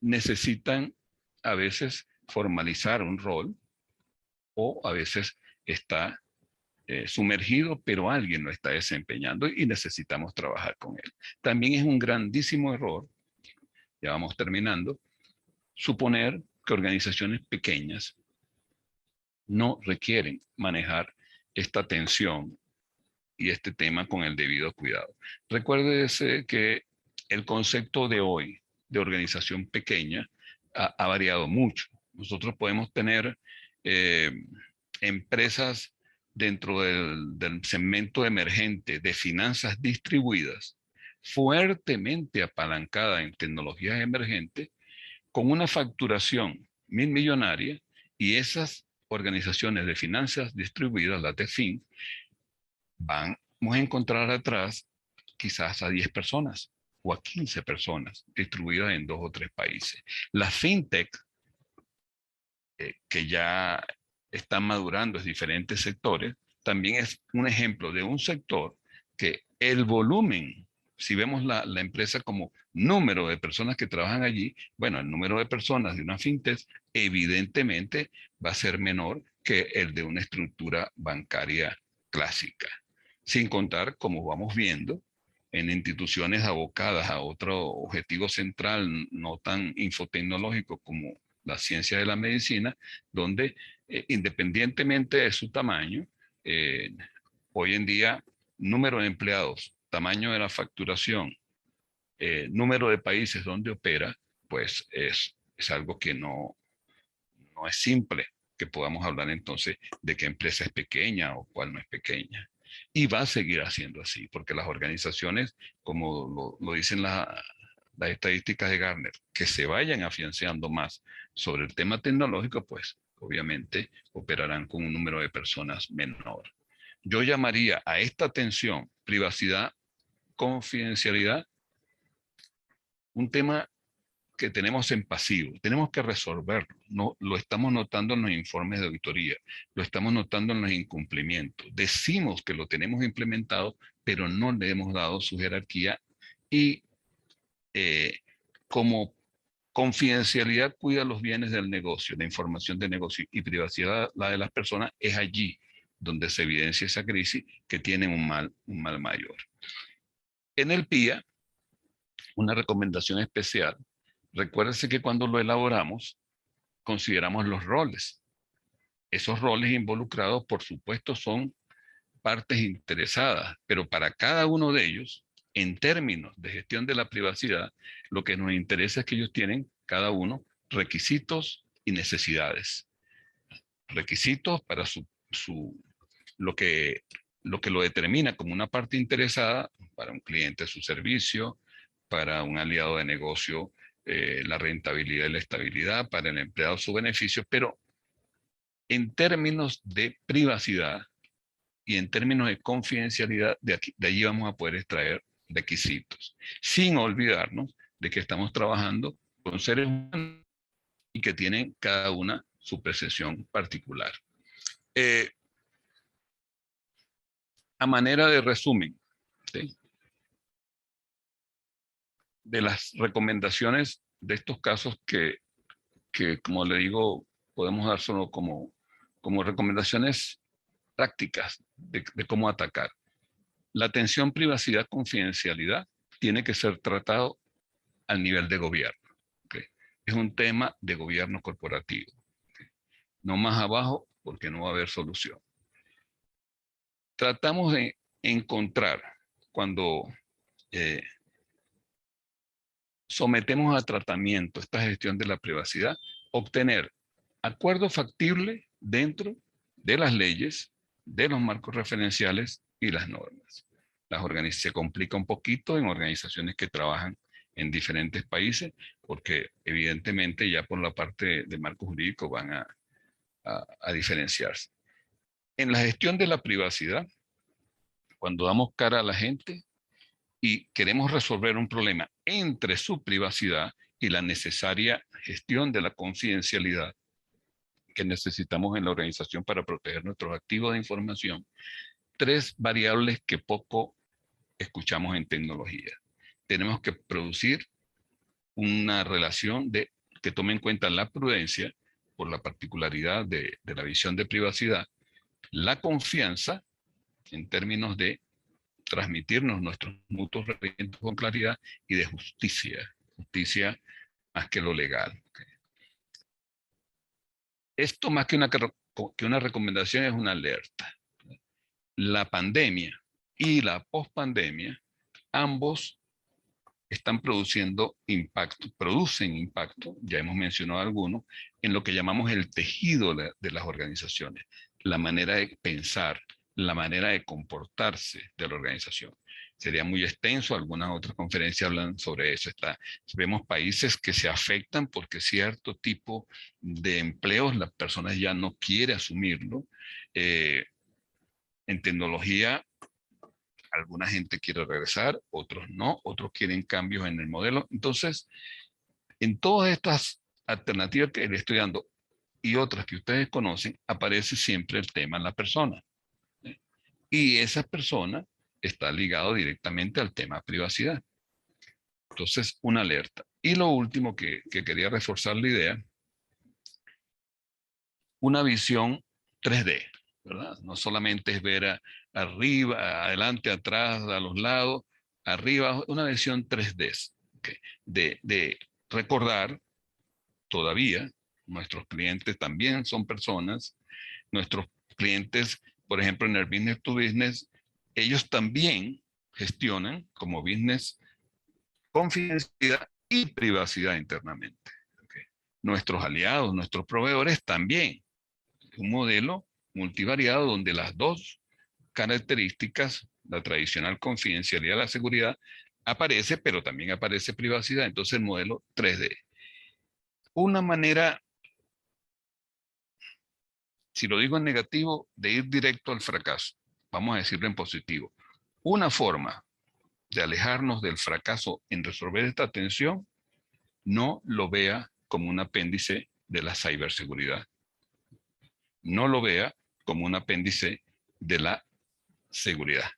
B: necesitan a veces formalizar un rol o a veces está sumergido, pero alguien lo está desempeñando y necesitamos trabajar con él. También es un grandísimo error, ya vamos terminando, suponer que organizaciones pequeñas no requieren manejar esta tensión y este tema con el debido cuidado. Recuérdese que el concepto de hoy de organización pequeña ha variado mucho. Nosotros podemos tener eh, empresas dentro del segmento emergente de finanzas distribuidas, fuertemente apalancada en tecnologías emergentes, con una facturación millonaria, y esas organizaciones de finanzas distribuidas, las de FIN, vamos a encontrar atrás quizás a 10 personas o a 15 personas distribuidas en 2 o 3 países. La fintech, que ya están madurando en diferentes sectores, también es un ejemplo de un sector que el volumen, si vemos la empresa como número de personas que trabajan allí, bueno, el número de personas de una fintech evidentemente va a ser menor que el de una estructura bancaria clásica. Sin contar, como vamos viendo, en instituciones abocadas a otro objetivo central no tan infotecnológico como la ciencia de la medicina, donde independientemente de su tamaño, eh, hoy en día, número de empleados, tamaño de la facturación, número de países donde opera, pues es algo que no es simple que podamos hablar entonces de qué empresa es pequeña o cuál no es pequeña. Y va a seguir haciendo así, porque las organizaciones, como lo dicen las estadísticas de Gartner, que se vayan afianzando más sobre el tema tecnológico, pues obviamente operarán con un número de personas menor. Yo llamaría a esta atención, privacidad, confidencialidad, un tema que tenemos en pasivo, tenemos que resolverlo. No, lo estamos notando en los informes de auditoría, lo estamos notando en los incumplimientos. Decimos que lo tenemos implementado, pero no le hemos dado su jerarquía, y como confidencialidad cuida los bienes del negocio, la información de negocio, y privacidad la de las personas, es allí donde se evidencia esa crisis que tiene un mal mayor. En el PIA, una recomendación especial. Recuérdense que cuando lo elaboramos, consideramos los roles. Esos roles involucrados, por supuesto, son partes interesadas, pero para cada uno de ellos, en términos de gestión de la privacidad, lo que nos interesa es que ellos tienen, cada uno, requisitos y necesidades. Requisitos para lo que lo determina como una parte interesada, para un cliente su servicio, para un aliado de negocio la rentabilidad y la estabilidad, para el empleado su beneficio, pero en términos de privacidad y en términos de confidencialidad, de allí vamos a poder extraer requisitos, sin olvidarnos de que estamos trabajando con seres humanos y que tienen cada una su percepción particular. A manera de resumen, ¿sí?, de las recomendaciones de estos casos que como le digo, podemos dar solo como recomendaciones prácticas de cómo atacar. La atención, privacidad, confidencialidad tiene que ser tratado al nivel de gobierno. ¿Okay? Es un tema de gobierno corporativo. ¿Okay? No más abajo, porque no va a haber solución. Tratamos de encontrar, cuando sometemos a tratamiento esta gestión de la privacidad, obtener acuerdo factible dentro de las leyes, de los marcos referenciales y las normas. Se complica un poquito en organizaciones que trabajan en diferentes países, porque evidentemente ya por la parte de marco jurídico van a diferenciarse. En la gestión de la privacidad, Cuando damos cara a la gente y queremos resolver un problema entre su privacidad y la necesaria gestión de la confidencialidad que necesitamos en la organización para proteger nuestros activos de información, tres variables que poco escuchamos en tecnología. Tenemos que producir una relación que tome en cuenta la prudencia por la particularidad de la visión de privacidad, la confianza en términos de transmitirnos nuestros mutuos requerimientos con claridad y de justicia, justicia más que lo legal. Esto más que una recomendación es una alerta. La pandemia y la pospandemia, ambos están producen impacto, ya hemos mencionado algunos, en lo que llamamos el tejido de las organizaciones, la manera de pensar, la manera de comportarse de la organización. Sería muy extenso, algunas otras conferencias hablan sobre eso. Vemos países que se afectan porque cierto tipo de empleos las personas ya no quieren asumirlo. En tecnología, alguna gente quiere regresar, otros no, otros quieren cambios en el modelo. Entonces, en todas estas alternativas que le estoy dando y otras que ustedes conocen, aparece siempre el tema en la persona. Y esa persona está ligado directamente al tema privacidad. Entonces, una alerta. Y lo último que quería reforzar la idea, una visión 3D, ¿verdad? No solamente es ver arriba, adelante, atrás, a los lados, arriba, una visión 3D, ¿okay? De recordar todavía, nuestros clientes también son personas, nuestros clientes, por ejemplo, en el business to business, ellos también gestionan como business confidencialidad y privacidad internamente. ¿Okay? Nuestros aliados, nuestros proveedores también. Un modelo multivariado donde las dos características, la tradicional confidencialidad y la seguridad, aparece, pero también aparece privacidad. Entonces el modelo 3D. Una manera, si lo digo en negativo, de ir directo al fracaso. Vamos a decirlo en positivo. Una forma de alejarnos del fracaso en resolver esta tensión, no lo vea como un apéndice de la ciberseguridad. No lo vea como un apéndice de la seguridad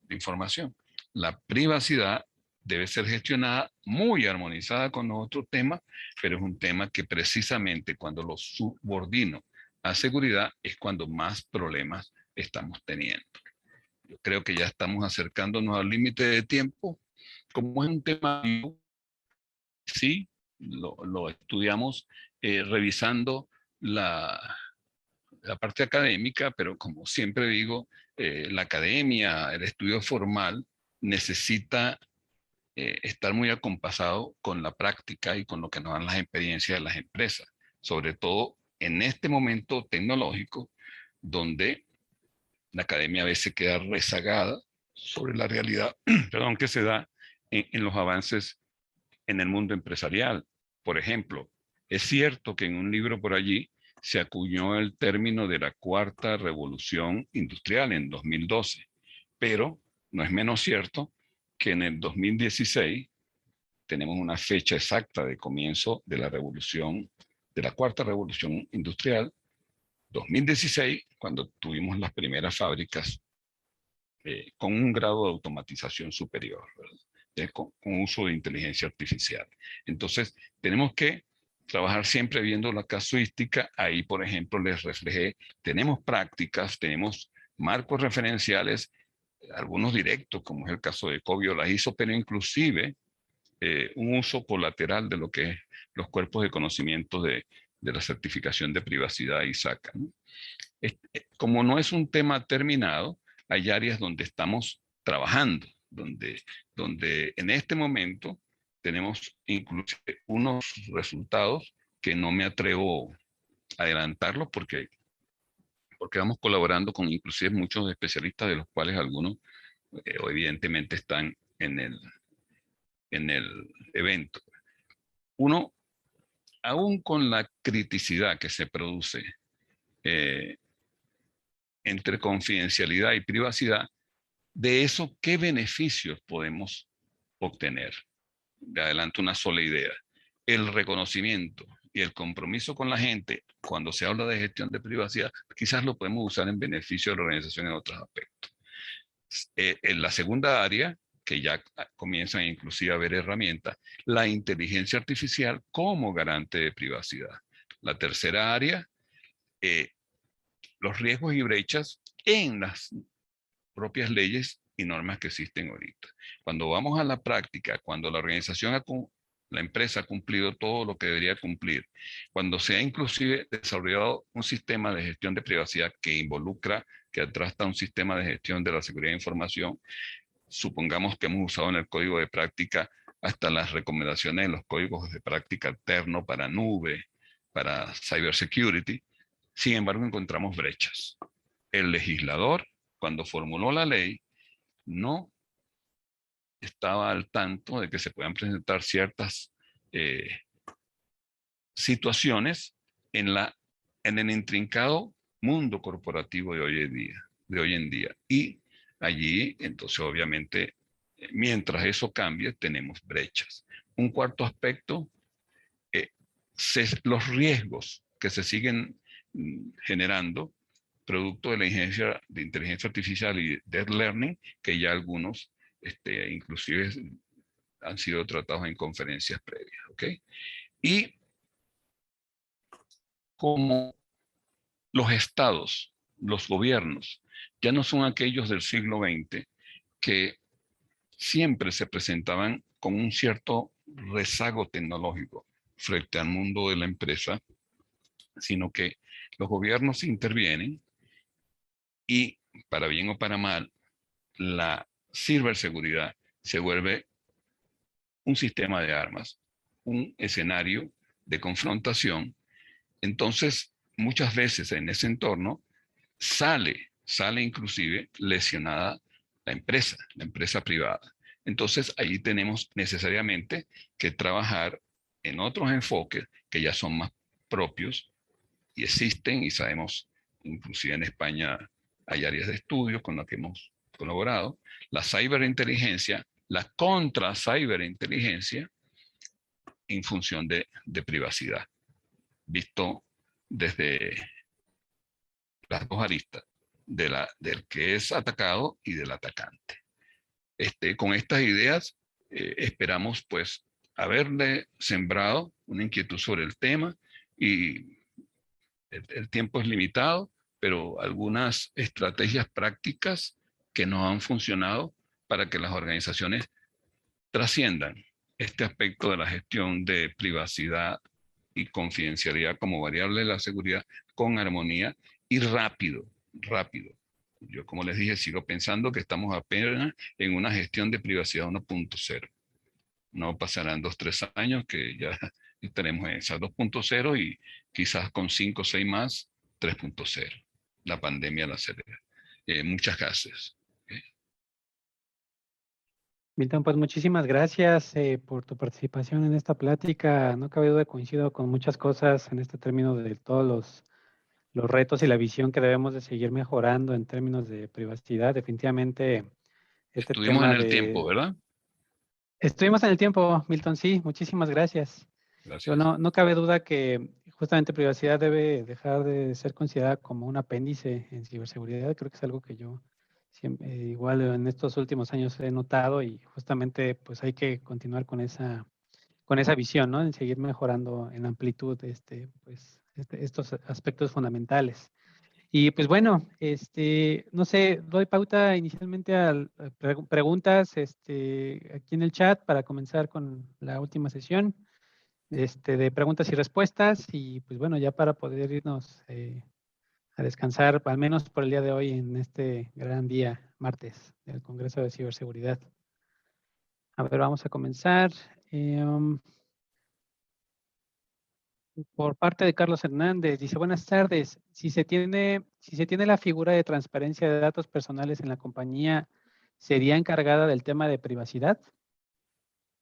B: de información. La privacidad debe ser gestionada muy armonizada con los otros temas, pero es un tema que precisamente cuando lo subordino a seguridad es cuando más problemas estamos teniendo. Yo creo que ya estamos acercándonos al límite de tiempo. Como es un tema, sí, lo estudiamos revisando la parte académica, pero como siempre digo, la academia, el estudio formal, necesita estar muy acompasado con la práctica y con lo que nos dan las experiencias de las empresas, sobre todo en este momento tecnológico, donde la academia a veces queda rezagada sobre la realidad perdón, que se da en los avances en el mundo empresarial. Por ejemplo, es cierto que en un libro por allí se acuñó el término de la cuarta revolución industrial en 2012, pero no es menos cierto que en el 2016 tenemos una fecha exacta de comienzo de la revolución, de la cuarta revolución industrial, 2016, cuando tuvimos las primeras fábricas con un grado de automatización superior, con uso de inteligencia artificial. Entonces, tenemos que trabajar siempre viendo la casuística. Ahí, por ejemplo, les reflejé, tenemos prácticas, tenemos marcos referenciales, algunos directos, como es el caso de Cobio las hizo, pero inclusive un uso colateral de lo que es los cuerpos de conocimiento de la certificación de privacidad ISACA, ¿no? Como no es un tema terminado, hay áreas donde estamos trabajando, donde en este momento tenemos incluso unos resultados que no me atrevo a adelantarlos porque vamos colaborando con inclusive muchos especialistas, de los cuales algunos evidentemente están en el evento. Uno, aún con la criticidad que se produce entre confidencialidad y privacidad, De eso, ¿qué beneficios podemos obtener? De adelanto una sola idea. El reconocimiento y el compromiso con la gente, cuando se habla de gestión de privacidad, quizás lo podemos usar en beneficio de la organización en otros aspectos. En la segunda área, que ya comienzan inclusive a haber herramientas, la inteligencia artificial como garante de privacidad. La tercera área, los riesgos y brechas en las propias leyes y normas que existen ahorita. Cuando vamos a la práctica, cuando la organización, la empresa ha cumplido todo lo que debería cumplir, cuando se ha inclusive desarrollado un sistema de gestión de privacidad que involucra, que atrás está un sistema de gestión de la seguridad de información, supongamos que hemos usado en el código de práctica hasta las recomendaciones en los códigos de práctica alterno para nube, para cybersecurity. Sin embargo, encontramos brechas. El legislador, cuando formuló la ley, no estaba al tanto de que se puedan presentar ciertas situaciones en el intrincado mundo corporativo de hoy en día. Y allí, entonces, obviamente, mientras eso cambie, tenemos brechas. Un cuarto aspecto, los riesgos que se siguen generando producto de la inteligencia artificial y deep learning, que ya algunos inclusive han sido tratados en conferencias previas. ¿Ok? Y como los estados, los gobiernos, ya no son aquellos del siglo XX que siempre se presentaban con un cierto rezago tecnológico frente al mundo de la empresa, sino que los gobiernos intervienen y, para bien o para mal, la ciberseguridad se vuelve un sistema de armas, un escenario de confrontación. Entonces, muchas veces en ese entorno sale inclusive lesionada la empresa privada. Entonces, ahí tenemos necesariamente que trabajar en otros enfoques que ya son más propios y existen, y sabemos, inclusive en España hay áreas de estudio con las que hemos colaborado, la ciberinteligencia, la contra-ciberinteligencia en función de privacidad, visto desde las dos aristas, del que es atacado y del atacante. Con estas ideas esperamos pues haberle sembrado una inquietud sobre el tema, y el tiempo es limitado, pero algunas estrategias prácticas que nos han funcionado para que las organizaciones trasciendan este aspecto de la gestión de privacidad y confidencialidad como variable de la seguridad con armonía y rápido. Yo, como les dije, sigo pensando que estamos apenas en una gestión de privacidad 1.0. No pasarán 2, 3 años que ya estaremos en esa 2.0 y quizás con 5 o 6 más, 3.0. La pandemia la acelera. Muchas gracias.
A: Milton, pues muchísimas gracias por tu participación en esta plática. No cabe duda, coincido con muchas cosas en este término de todos los retos y la visión que debemos de seguir mejorando en términos de privacidad. Definitivamente este
B: Estuvimos en
A: tema
B: el tiempo,
A: de...
B: ¿verdad?
A: Estuvimos en el tiempo, Milton, sí, muchísimas gracias. Pero
B: Gracias.
A: no cabe duda que justamente privacidad debe dejar de ser considerada como un apéndice en ciberseguridad. Creo que es algo que yo siempre, igual en estos últimos años he notado, y justamente pues hay que continuar con esa visión, ¿no? En seguir mejorando en amplitud estos aspectos fundamentales. Y pues bueno, no sé, doy pauta inicialmente a preguntas aquí en el chat para comenzar con la última sesión de preguntas y respuestas, y pues bueno, ya para poder irnos a descansar, al menos por el día de hoy, en este gran día, martes, del Congreso de Ciberseguridad. A ver, vamos a comenzar. Por parte de Carlos Hernández, dice: buenas tardes. Si se tiene la figura de transparencia de datos personales en la compañía, ¿sería encargada del tema de privacidad?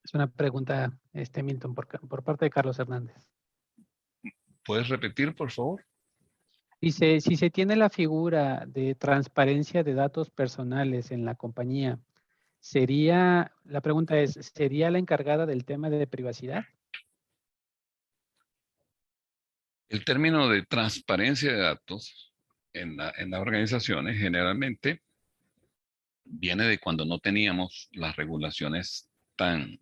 A: Es una pregunta, Milton, por parte de Carlos Hernández.
B: ¿Puedes repetir, por favor?
A: Dice, si se tiene la figura de transparencia de datos personales en la compañía, la pregunta es, ¿sería la encargada del tema de privacidad?
B: El término de transparencia de datos en las organizaciones generalmente viene de cuando no teníamos las regulaciones tan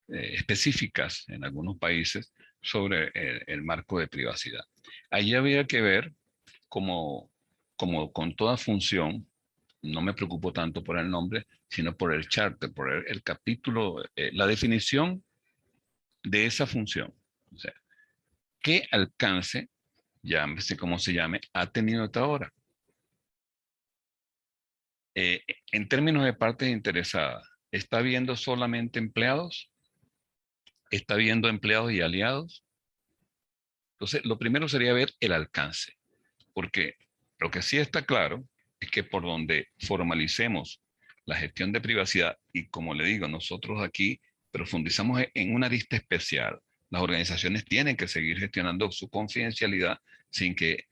B: específicas en algunos países sobre el marco de privacidad. Ahí había que ver como con toda función, no me preocupo tanto por el nombre, sino por el charter, por el capítulo, la definición de esa función. O sea, ¿qué alcance, llámese como se llame, ha tenido hasta ahora? Eh, en términos de partes interesadas, ¿está viendo solamente empleados? ¿Está viendo empleados y aliados? Entonces, lo primero sería ver el alcance, porque lo que sí está claro es que por donde formalicemos la gestión de privacidad, y como le digo, nosotros aquí profundizamos en una lista especial, las organizaciones tienen que seguir gestionando su confidencialidad sin que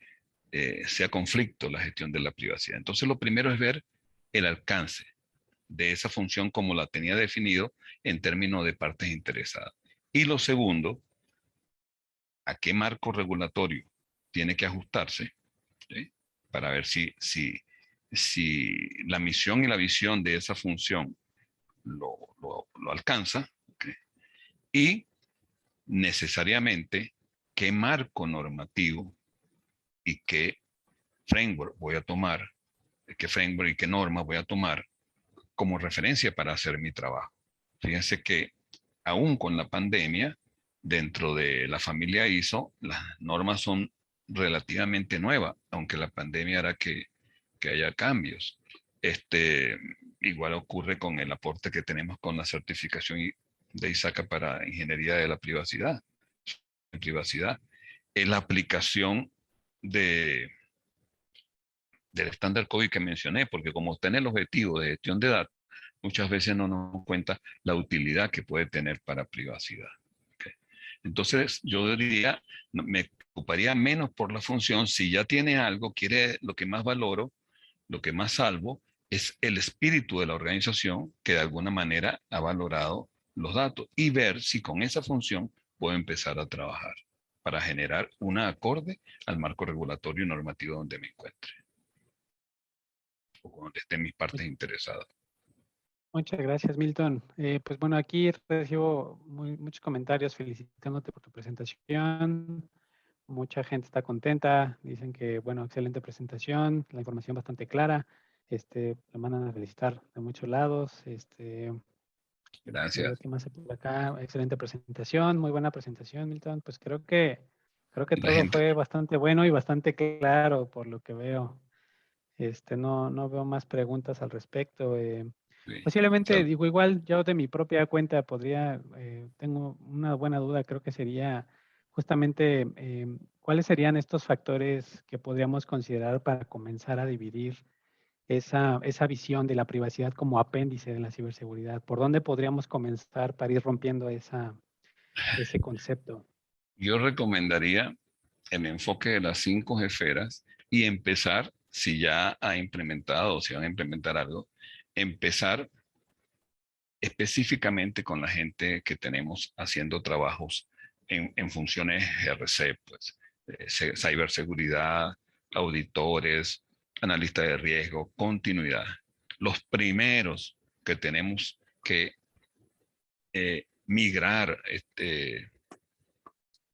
B: sea conflicto la gestión de la privacidad. Entonces, lo primero es ver el alcance de esa función como la tenía definido en términos de partes interesadas. Y lo segundo, a qué marco regulatorio tiene que ajustarse, ¿sí? Para ver si la misión y la visión de esa función lo alcanza, ¿okay? Y necesariamente qué marco normativo y qué framework voy a tomar, qué framework y qué norma voy a tomar como referencia para hacer mi trabajo. Fíjense que aún con la pandemia, dentro de la familia ISO, las normas son relativamente nuevas, aunque la pandemia hará que haya cambios. Este, igual ocurre con el aporte que tenemos con la certificación de ISACA para ingeniería de la privacidad. Privacidad. Es la aplicación de, del estándar COVID que mencioné, porque como está en el objetivo de gestión de datos, muchas veces no nos damos cuenta la utilidad que puede tener para privacidad. ¿Okay? Entonces, yo diría, me ocuparía menos por la función. Si ya tiene algo, quiere lo que más valoro, lo que más salvo, es el espíritu de la organización que de alguna manera ha valorado los datos y ver si con esa función puedo empezar a trabajar para generar una acorde al marco regulatorio y normativo donde me encuentre o donde estén mis partes interesadas.
A: Muchas gracias, Milton. Pues bueno, aquí recibo muchos comentarios felicitándote por tu presentación. Mucha gente está contenta, dicen que, bueno, excelente presentación, la información bastante clara. Lo mandan a felicitar de muchos lados. Déjame ver
B: Gracias.
A: qué más hay por acá. Excelente presentación, muy buena presentación, Milton. Pues creo que
B: Y la
A: todo
B: gente,
A: fue bastante bueno y bastante claro por lo que veo. No veo más preguntas al respecto.
B: sí,
A: Posiblemente, digo, igual yo de mi propia cuenta tengo una buena duda, creo que sería justamente cuáles serían estos factores que podríamos considerar para comenzar a dividir esa visión de la privacidad como apéndice de la ciberseguridad. ¿Por dónde podríamos comenzar para ir rompiendo ese concepto?
B: yo recomendaría el enfoque de las 5 esferas y empezar, si ya ha implementado o si van a implementar algo, empezar específicamente con la gente que tenemos haciendo trabajos en funciones GRC, pues, ciberseguridad, auditores, analistas de riesgo, continuidad. Los primeros que tenemos que migrar,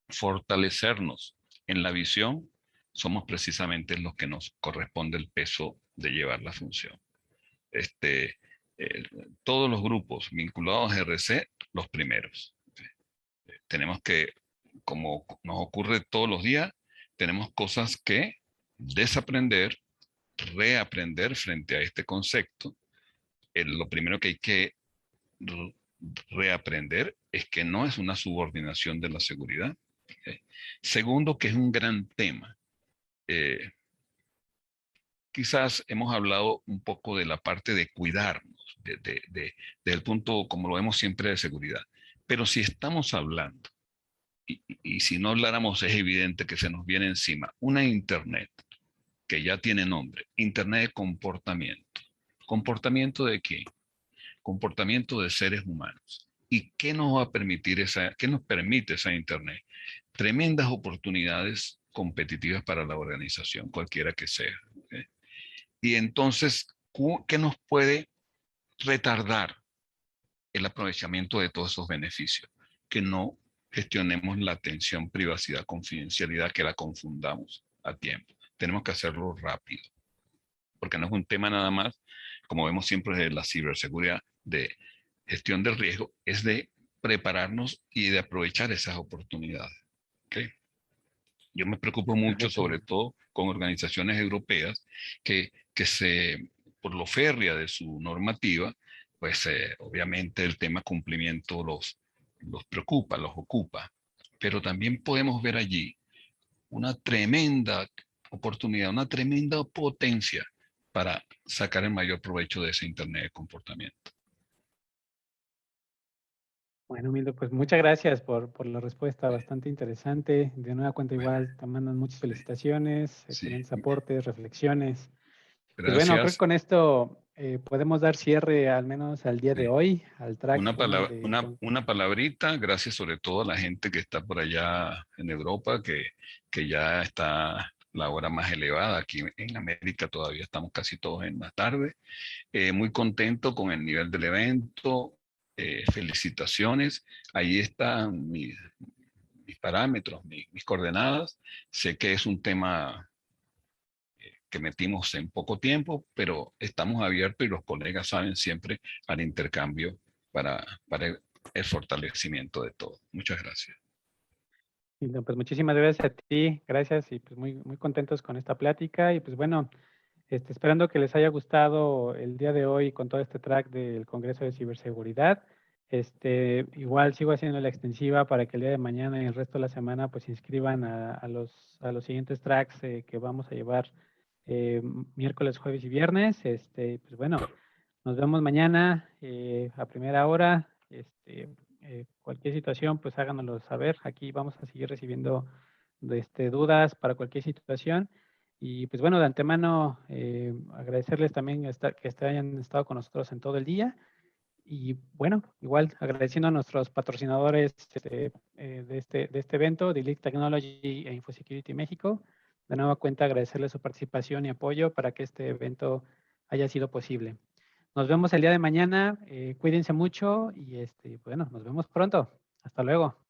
B: fortalecernos en la visión, somos precisamente los que nos corresponde el peso de llevar la función. Este, eh, todos los grupos vinculados a RC, los primeros. Tenemos que, como nos ocurre todos los días, tenemos cosas que desaprender, reaprender frente a este concepto. Lo primero que hay que reaprender es que no es una subordinación de la seguridad. ¿Okay? Segundo, que es un gran tema. Eh, Quizás hemos hablado un poco de la parte de cuidarnos, desde el punto, como lo vemos siempre, de seguridad. Pero si estamos hablando y si no habláramos es evidente que se nos viene encima una Internet que ya tiene nombre, Internet de comportamiento. ¿Comportamiento de qué? Comportamiento de seres humanos. ¿Y qué nos va a permitir qué nos permite esa Internet? Tremendas oportunidades competitivas para la organización, cualquiera que sea. ¿Ok? Y entonces, ¿qué nos puede retardar el aprovechamiento de todos esos beneficios? Que no gestionemos la atención, privacidad, confidencialidad, que la confundamos a tiempo. Tenemos que hacerlo rápido, porque no es un tema nada más, como vemos siempre de la ciberseguridad, de gestión del riesgo, es de prepararnos y de aprovechar esas oportunidades. ¿Okay? Yo me preocupo mucho,
A: Perfecto.
B: sobre todo con organizaciones europeas, por lo férrea de su normativa, pues obviamente el tema cumplimiento los preocupa, los ocupa. Pero también podemos ver allí una tremenda oportunidad, una tremenda potencia para sacar el mayor provecho de ese Internet de comportamiento.
A: Bueno, Mildo, pues muchas gracias por la respuesta, bastante interesante. De nueva cuenta
B: Bueno,
A: igual, te mandan muchas felicitaciones,
B: sí,
A: excelentes aportes, reflexiones. Pues bueno, creo que
B: gracias.
A: con esto podemos dar cierre al menos al día de
B: Sí.
A: hoy, al track
B: Una
A: 1
B: palabra,
A: de...
B: una palabrita, gracias sobre todo a la gente que está por allá en Europa, que ya está la hora más elevada. Aquí en América todavía estamos casi todos en la tarde. Muy contento con el nivel del evento. Felicitaciones. Ahí están mis parámetros, mis coordenadas. Sé que es un tema que metimos en poco tiempo, pero estamos abiertos y los colegas saben siempre al intercambio para el fortalecimiento de todo. Muchas gracias.
A: Mildo, pues muchísimas gracias a ti, gracias y pues muy, muy contentos con esta plática y pues bueno, esperando que les haya gustado el día de hoy con todo este track del Congreso de Ciberseguridad. Igual sigo haciendo la extensiva para que el día de mañana y el resto de la semana pues se inscriban a los siguientes tracks que vamos a llevar miércoles, jueves y viernes. Pues bueno, nos vemos mañana a primera hora. Cualquier situación, pues háganoslo saber. Aquí vamos a seguir recibiendo dudas para cualquier situación. Y pues bueno, de antemano, agradecerles también que hayan estado con nosotros en todo el día. Y bueno, igual agradeciendo a nuestros patrocinadores de este evento, Delete Technology e InfoSecurity México. De nueva cuenta, agradecerles su participación y apoyo para que este evento haya sido posible. Nos vemos el día de mañana. Cuídense mucho y bueno, nos vemos pronto. Hasta luego.